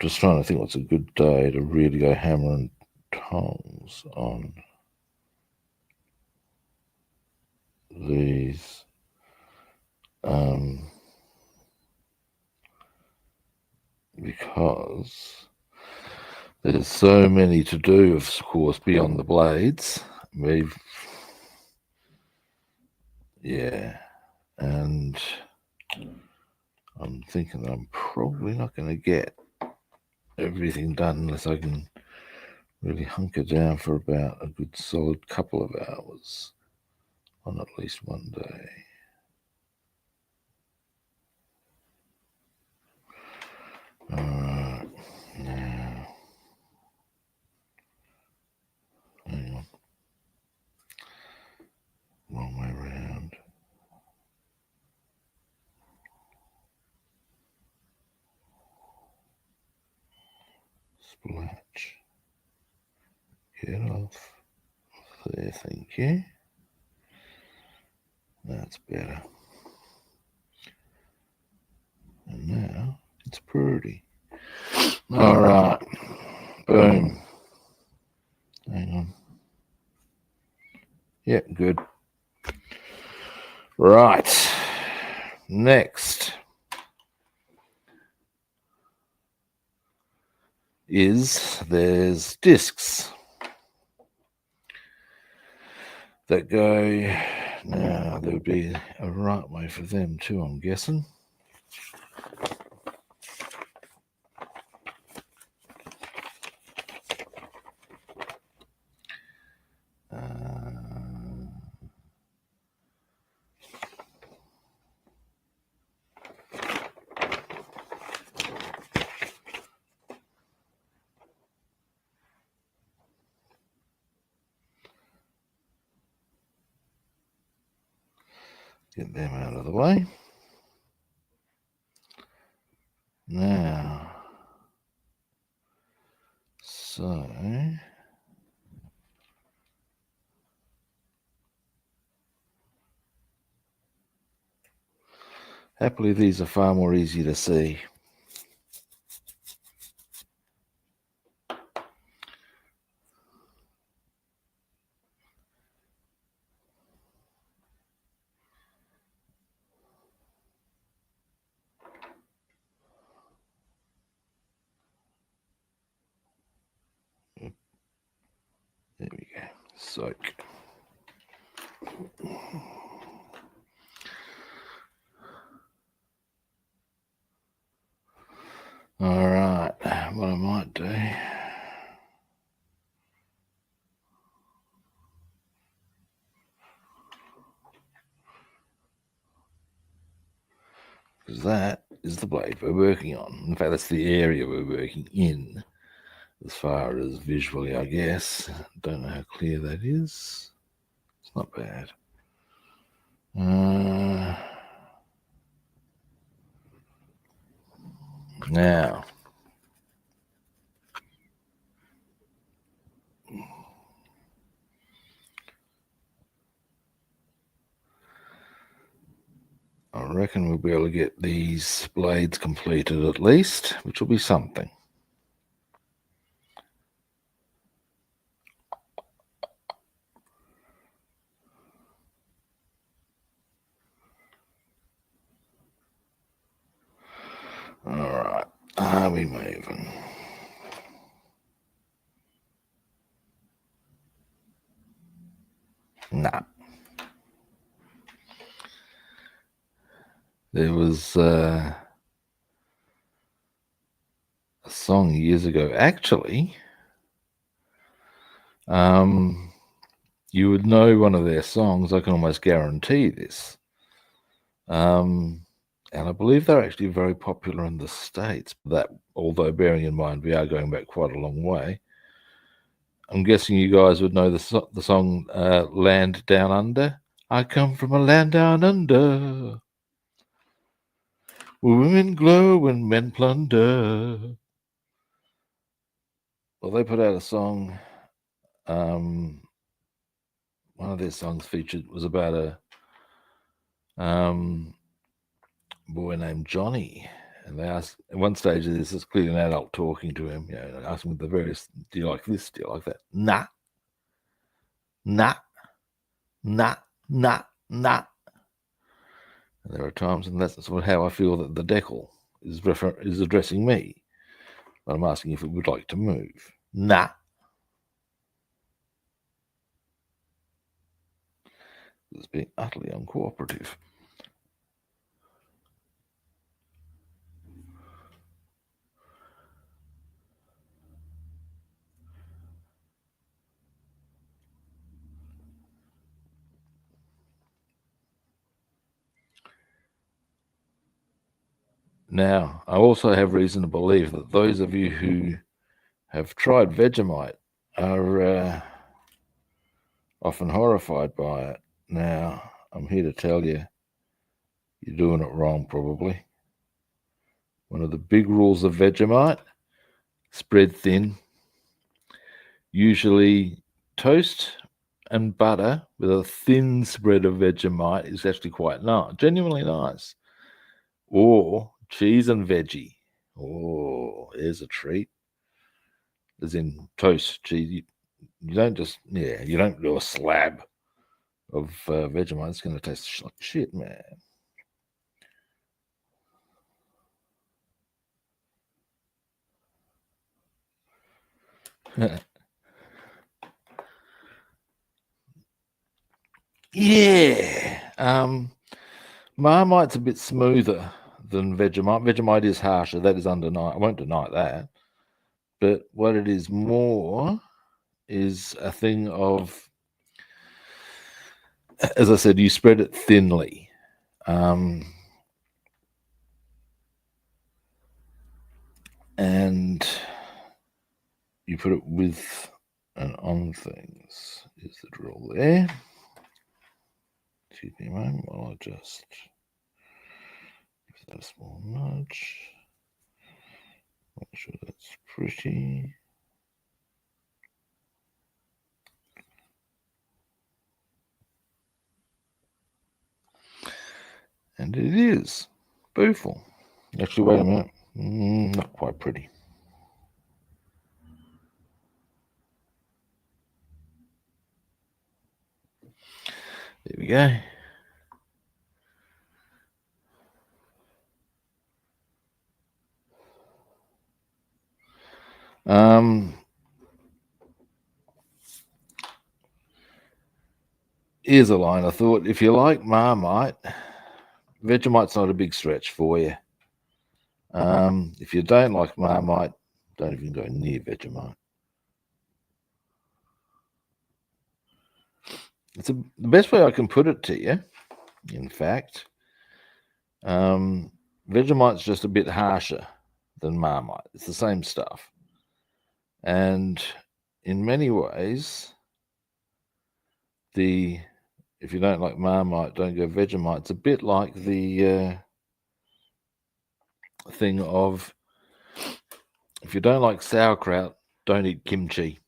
Just trying to think what's a good day to really go hammer and tongs on these. Because there's so many to do, of course, beyond the blades. And I'm thinking that I'm probably not going to get everything done unless I can really hunker down for about a good solid couple of hours on at least one day. All right, now, hang on, wrong way around. Splatch. Get off there, thank you. That's better. And now it's pretty. All right. Boom. Hang on. Yep, good. Right. Next there's discs that go. Now, there would be a right way for them too, I'm guessing. Get them out of the way. Now, so happily these are far more easy to see. There we go. Soak. All right. What I might do. Because that is the blade we're working on. In fact, that's the area we're working in. As far as visually, I guess. Don't know how clear that is. It's not bad. Now, reckon we'll be able to get these blades completed at least, which will be something. All right, are we moving? Nah. There was a song years ago, actually. You would know one of their songs. I can almost guarantee this. And I believe they're actually very popular in the States. That, although bearing in mind we are going back quite a long way, I'm guessing you guys would know the song "Land Down Under." I come from a land down under, where women glow and men plunder. Well, they put out a song. One of their songs featured was about a boy named Johnny, and they asked at one stage of this is clearly an adult talking to him, asking him the various, do you like this, do you like that? Nah, nah, nah, nah, nah. And there are times, and that's sort of how I feel that the decal is addressing me. But I'm asking if it would like to move. Nah. It's being utterly uncooperative. Now, I also have reason to believe that those of you who have tried Vegemite are often horrified by it. Now, I'm here to tell you, you're doing it wrong, probably. One of the big rules of Vegemite, spread thin. Usually toast and butter with a thin spread of Vegemite is actually quite nice, genuinely nice. Or cheese and veggie. Oh, there's a treat. As in toast, cheese. You don't just, you don't do a slab of Vegemite. It's going to taste like shit, man. Yeah. Marmite's a bit smoother than Vegemite. Vegemite is harsher. That is undeniable. I won't deny that. But what it is more is a thing of, as I said, you spread it thinly. And you put it with and on things. Is the drill there? Excuse me a moment while I just give that a small nudge. Make sure that's pretty. And it is. Beautiful. Actually, wait a minute. Not quite pretty. There we go. Here's a line I thought. If you like Marmite, Vegemite's not a big stretch for you. If you don't like Marmite, don't even go near Vegemite. It's the best way I can put it to you, in fact. Vegemite's just a bit harsher than Marmite. It's the same stuff. And in many ways, if you don't like Marmite, don't go Vegemite. It's a bit like the thing of, if you don't like sauerkraut, don't eat kimchi.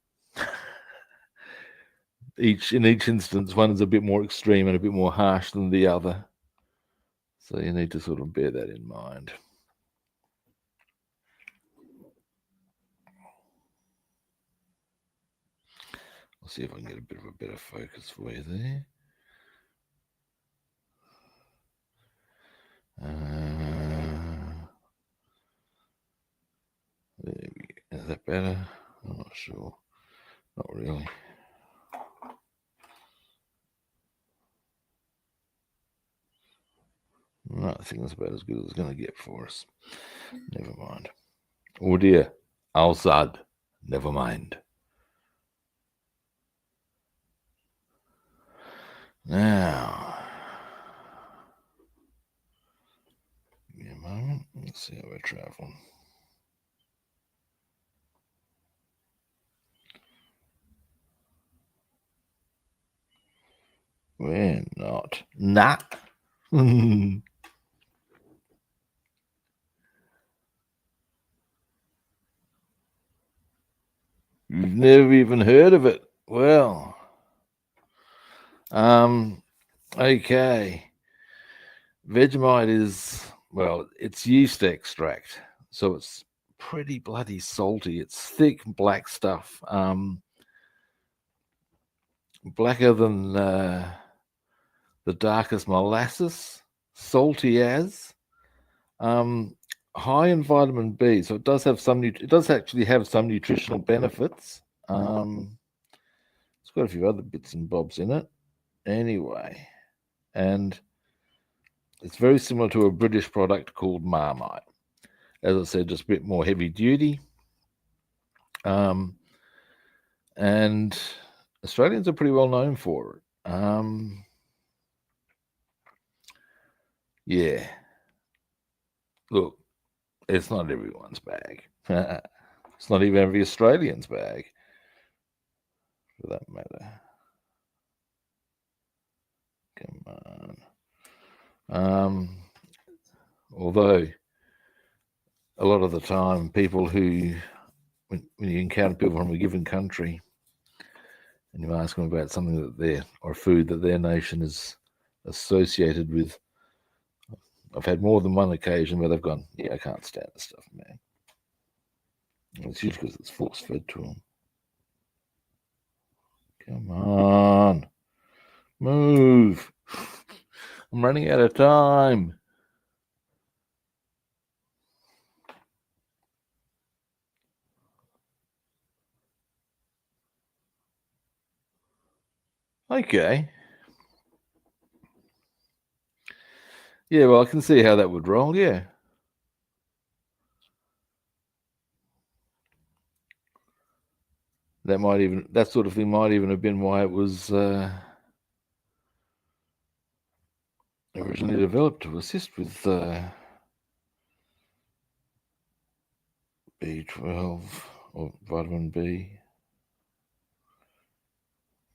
In each instance, one is a bit more extreme and a bit more harsh than the other. So you need to sort of bear that in mind. I'll see if I can get a bit of a better focus for you there. There we go. Is that better? I'm not sure. Not really. No, I think that's about as good as it's going to get for us. Never mind. Oh dear. Al-Sad. Never mind. Now, give me a moment. Let's see how we're traveling. We're not. Nah. You've never even heard of it. Well, okay. Vegemite is, well, it's yeast extract, so it's pretty bloody salty. It's thick black stuff, blacker than the darkest molasses, salty as, high in vitamin B. So it does have some. It does actually have some nutritional benefits. It's got a few other bits and bobs in it, anyway, and it's very similar to a British product called Marmite. As I said, just a bit more heavy duty. And Australians are pretty well known for it. Yeah. Look, it's not everyone's bag. It's not even every Australian's bag, for that matter. Come on. Although a lot of the time, people who, when you encounter people from a given country, and you ask them about something that their or food that their nation is associated with, I've had more than one occasion where they've gone, "Yeah, I can't stand this stuff, man." And it's usually because it's force fed to them. Come on, move! I'm running out of time. Okay. Yeah, well, I can see how that would roll. Yeah. That sort of thing might even have been why it was originally developed to assist with B12 or vitamin B.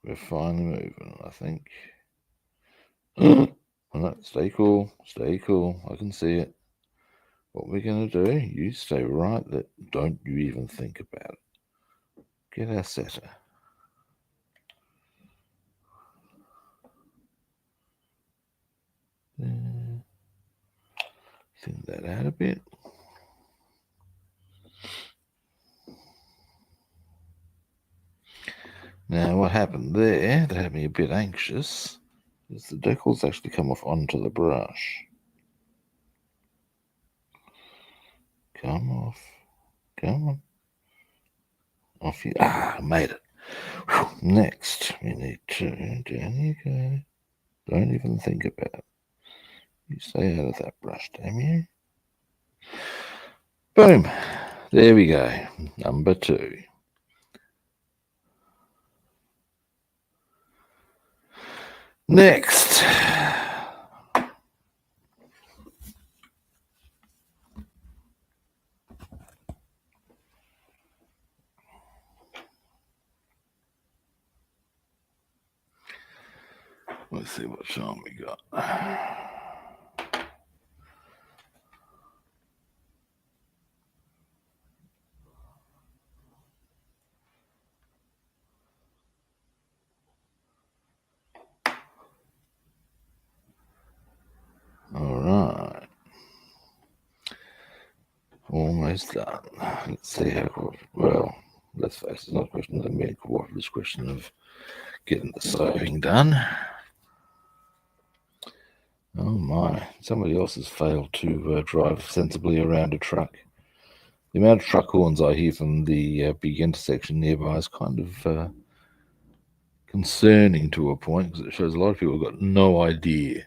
We're finally moving, I think. Stay cool, stay cool. I can see it. What we're going to do, you stay right there. Don't you even think about it. Get our setter. Thin that out a bit. Now, what happened there that had me a bit anxious is the decals actually come off onto the brush. Come off. Come on. Off you. Ah, I made it. Whew. Next, we need to. Down you go. Don't even think about it. You stay out of that brush, damn you. Boom. There we go. Number 2. Next. Let's see what song we got. All almost done. Let's see how well. Let's face it, it's not a question of the milk water, it's a question of getting the sewing done. Oh my, somebody else has failed to drive sensibly around a truck. The amount of truck horns I hear from the big intersection nearby is kind of concerning to a point, because it shows a lot of people have got no idea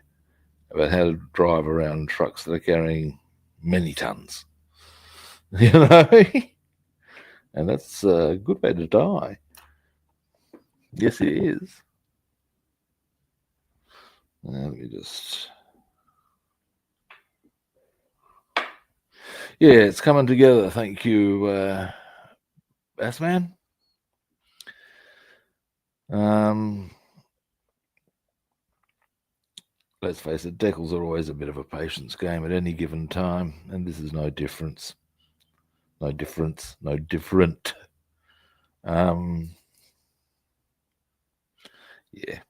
about how to drive around trucks that are carrying many tons. You know? And that's a good way to die. Yes, it is. Now, let me just... Yeah, it's coming together. Thank you, Bassman. Let's face it, decals are always a bit of a patience game at any given time, and this is no difference. No difference. No different. Yeah, it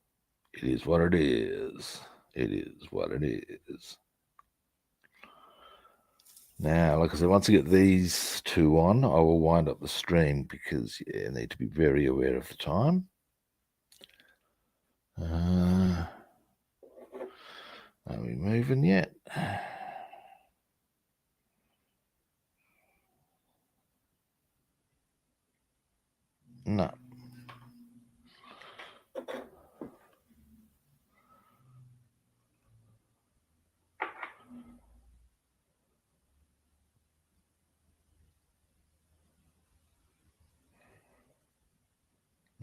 is what it is. It is what it is. Now, like I said, once I get these two on, I will wind up the stream because, yeah, I need to be very aware of the time. Are we moving yet? No.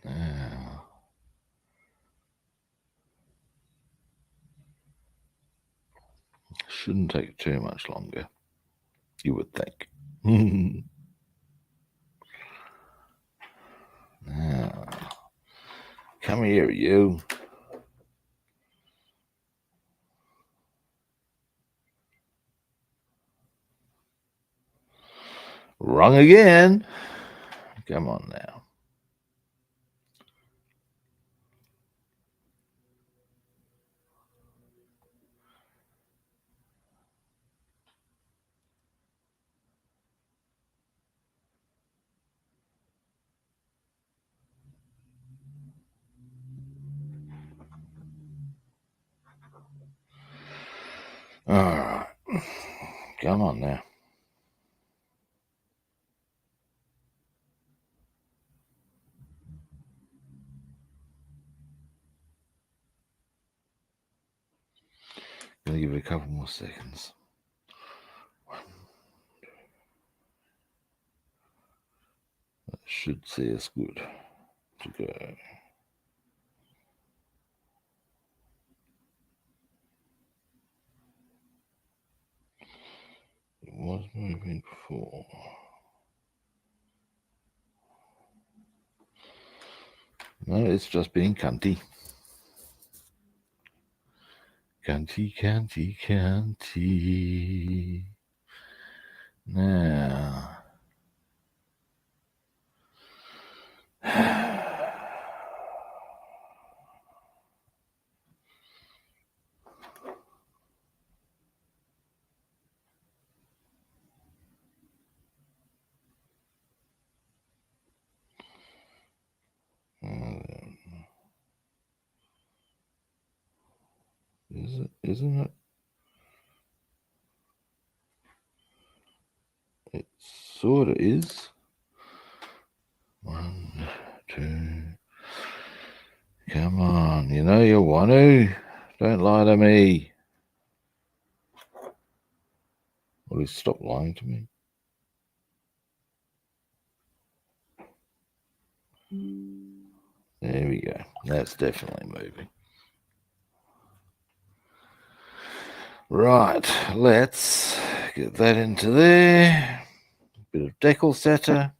Now, shouldn't take too much longer, you would think. Now, come here, you. Wrong again. Come on now. All right. Come on now. Gonna give it a couple more seconds. That should see us good to go. It was moving before. No, it's just being cunty. Cunty, cunty, cunty. Now. Isn't it? It sort of is. 1, 2. Come on, you know you want to. Don't lie to me. Well, stop lying to me. There we go. That's definitely moving. Right, let's get that into there. Bit of decal setter.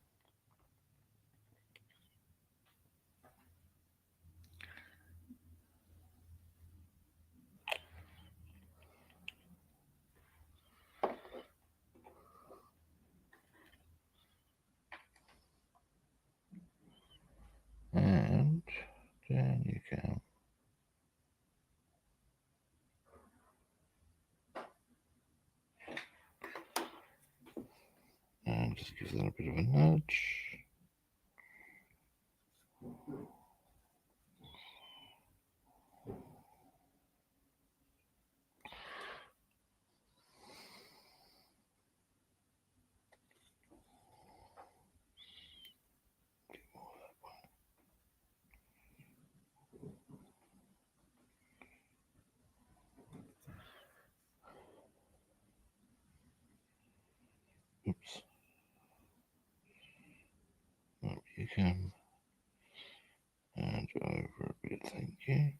And down you come. Just give that a bit of a nudge. Oops. Up you come. And over a bit, thank you.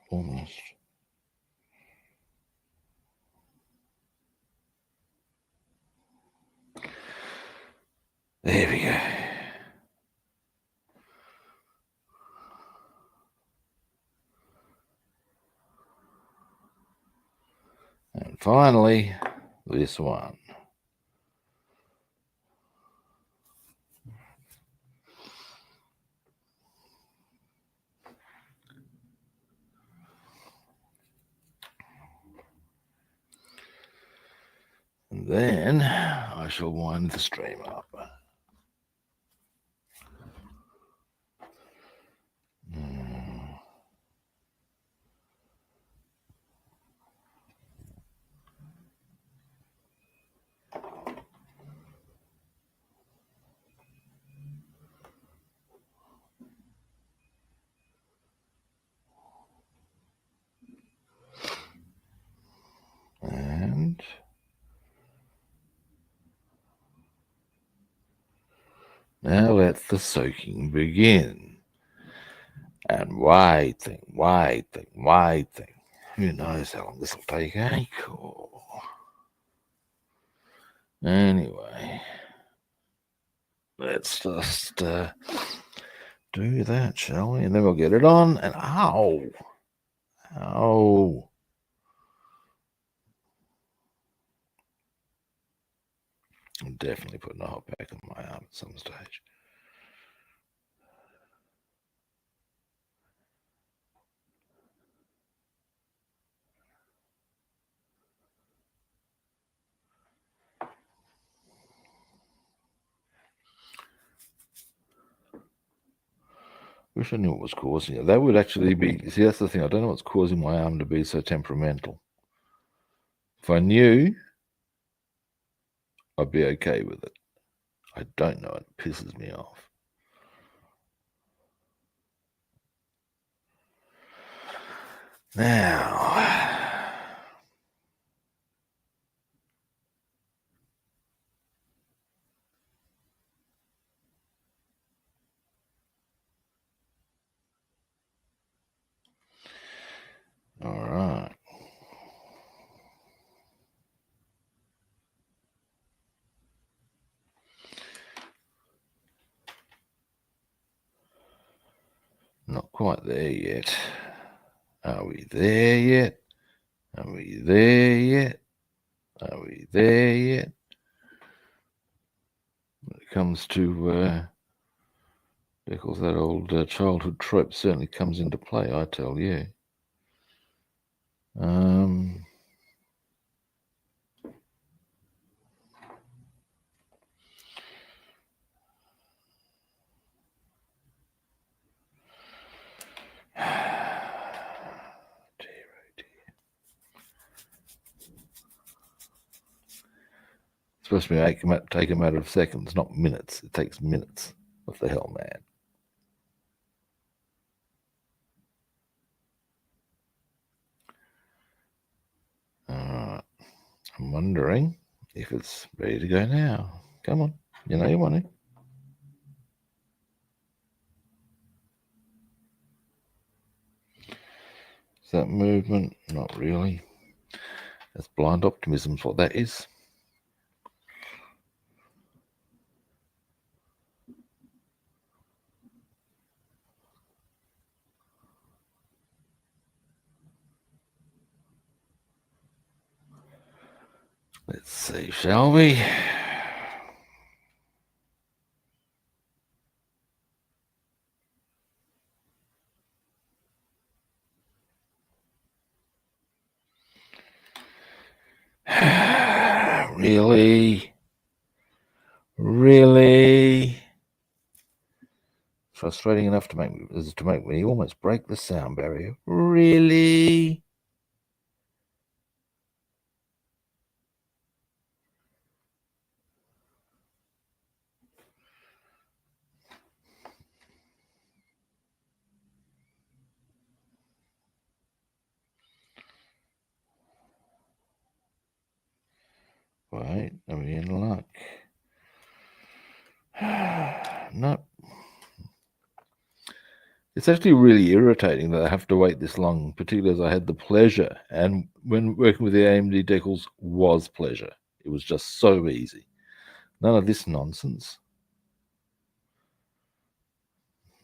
Almost. There we go. And finally, this one. And then I shall wind the stream up. And now let the soaking begin. And waiting. Who knows how long this will take, eh? Cool. Anyway, let's just do that, shall we? And then we'll get it on. And ow. I'm definitely putting a hot pack on my arm at some stage. Wish I knew what was causing it. That would actually be, see, that's the thing. I don't know what's causing my arm to be so temperamental. If I knew, I'd be okay with it. I don't know. It pisses me off. Now, all right. Not quite there yet. Are we there yet? Are we there yet? Are we there yet? When it comes to decals, that old childhood trope certainly comes into play, I tell you. It's supposed to take a matter of seconds, not minutes. It takes minutes. What the hell, man? Alright. I'm wondering if it's ready to go now. Come on. You know you want to. Is that movement? Not really. That's blind optimism is what that is. Let's see, shall we? Really? Really? Frustrating enough to make me almost break the sound barrier. Really? Wait, are we in luck? No. It's actually really irritating that I have to wait this long, particularly as I had the pleasure, and when working with the AMD decals was pleasure. It was just so easy. None of this nonsense.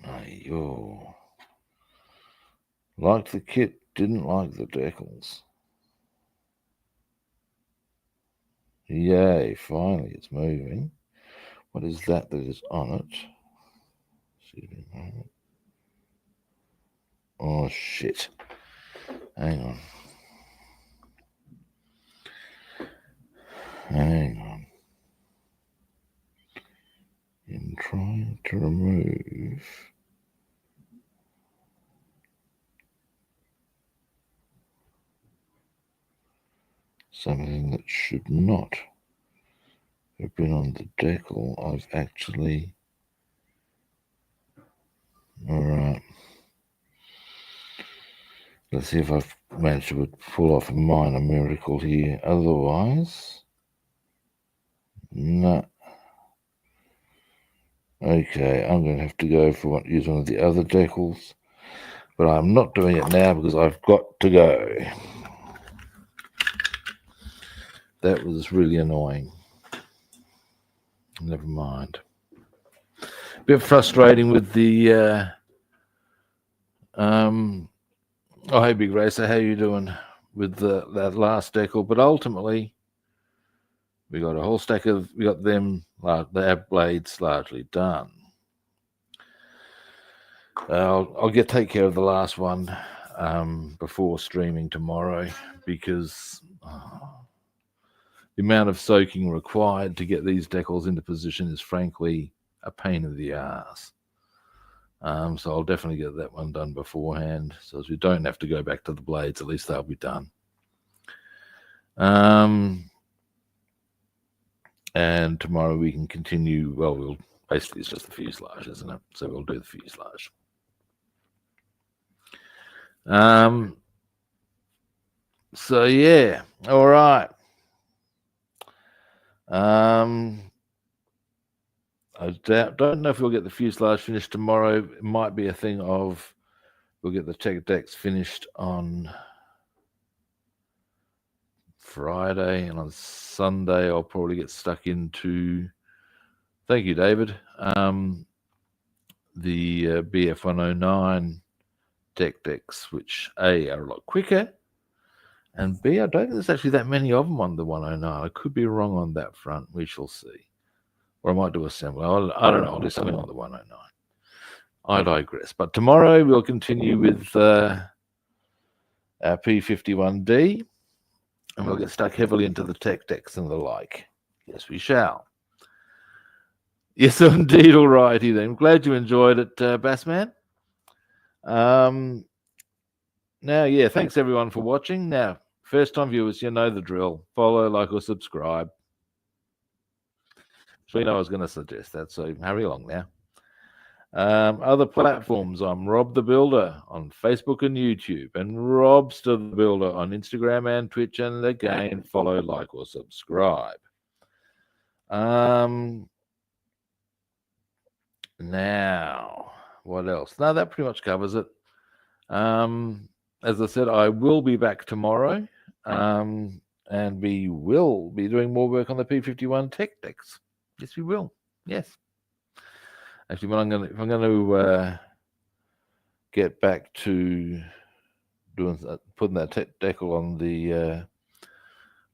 Ayo. Liked the kit, didn't like the decals. Yay, finally it's moving. What is that is on it? Excuse me a moment. Oh, shit. Hang on. Hang on. In trying to remove something that should not have been on the decal, I've actually... Alright. Let's see if I've managed to pull off a minor miracle here. Otherwise... No. Okay, I'm going to have to go for use one of the other decals. But I'm not doing it now because I've got to go. That was really annoying. Never mind. Bit frustrating with the... oh, hey, Big Racer, how you doing with that last decal? But ultimately, we got a whole stack of... We got them, their blades largely done. I'll take care of the last one before streaming tomorrow because the amount of soaking required to get these decals into position is frankly a pain in the ass. So I'll definitely get that one done beforehand, so as we don't have to go back to the blades. At least they'll be done. And tomorrow we can continue. Well, basically it's just the fuselage, isn't it? So we'll do the fuselage. So yeah, all right. I don't know if we'll get the fuselage finished tomorrow. It might be a thing of we'll get the tech decks finished on Friday, and on Sunday I'll probably get stuck into... Thank you, David. The BF109 tech decks, which A, are a lot quicker, and B, I don't think there's actually that many of them on the 109. I could be wrong on that front. We shall see. Or I might do assembly. I don't know. I'll do something on the 109. I digress. But tomorrow we'll continue with our P-51D, and we'll get stuck heavily into the tech decks and the like. Yes, we shall. Yes, indeed. All righty then. I'm glad you enjoyed it, Bassman. Now, yeah, thanks everyone for watching. Now, first-time viewers, you know the drill. Follow, like, or subscribe. So you know I was going to suggest that, so hurry along now. Other platforms, I'm Rob the Builder on Facebook and YouTube, and Robster the Builder on Instagram and Twitch, and again, follow, like, or subscribe. Now, what else? No, that pretty much covers it. As I said, I will be back tomorrow, and we will be doing more work on the P-51 tech decks. Yes, we will. Yes. Actually, if I'm going to get back to putting that decal on the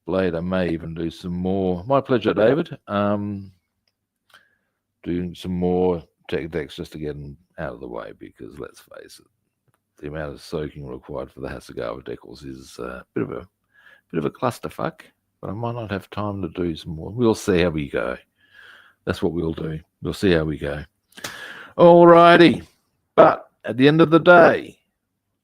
blade, I may even do some more. My pleasure, David. Doing some more tech decks just to get them out of the way, because let's face it, the amount of soaking required for the Hasegawa decals is a bit of a clusterfuck. but I might not have time to do some more. We'll see how we go. That's what we'll do. We'll see how we go. Alrighty. But at the end of the day,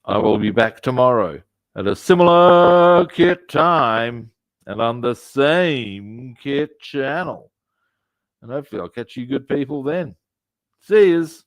I will be back tomorrow at a similar kit time and on the same kit channel. And hopefully I'll catch you good people then. See yous.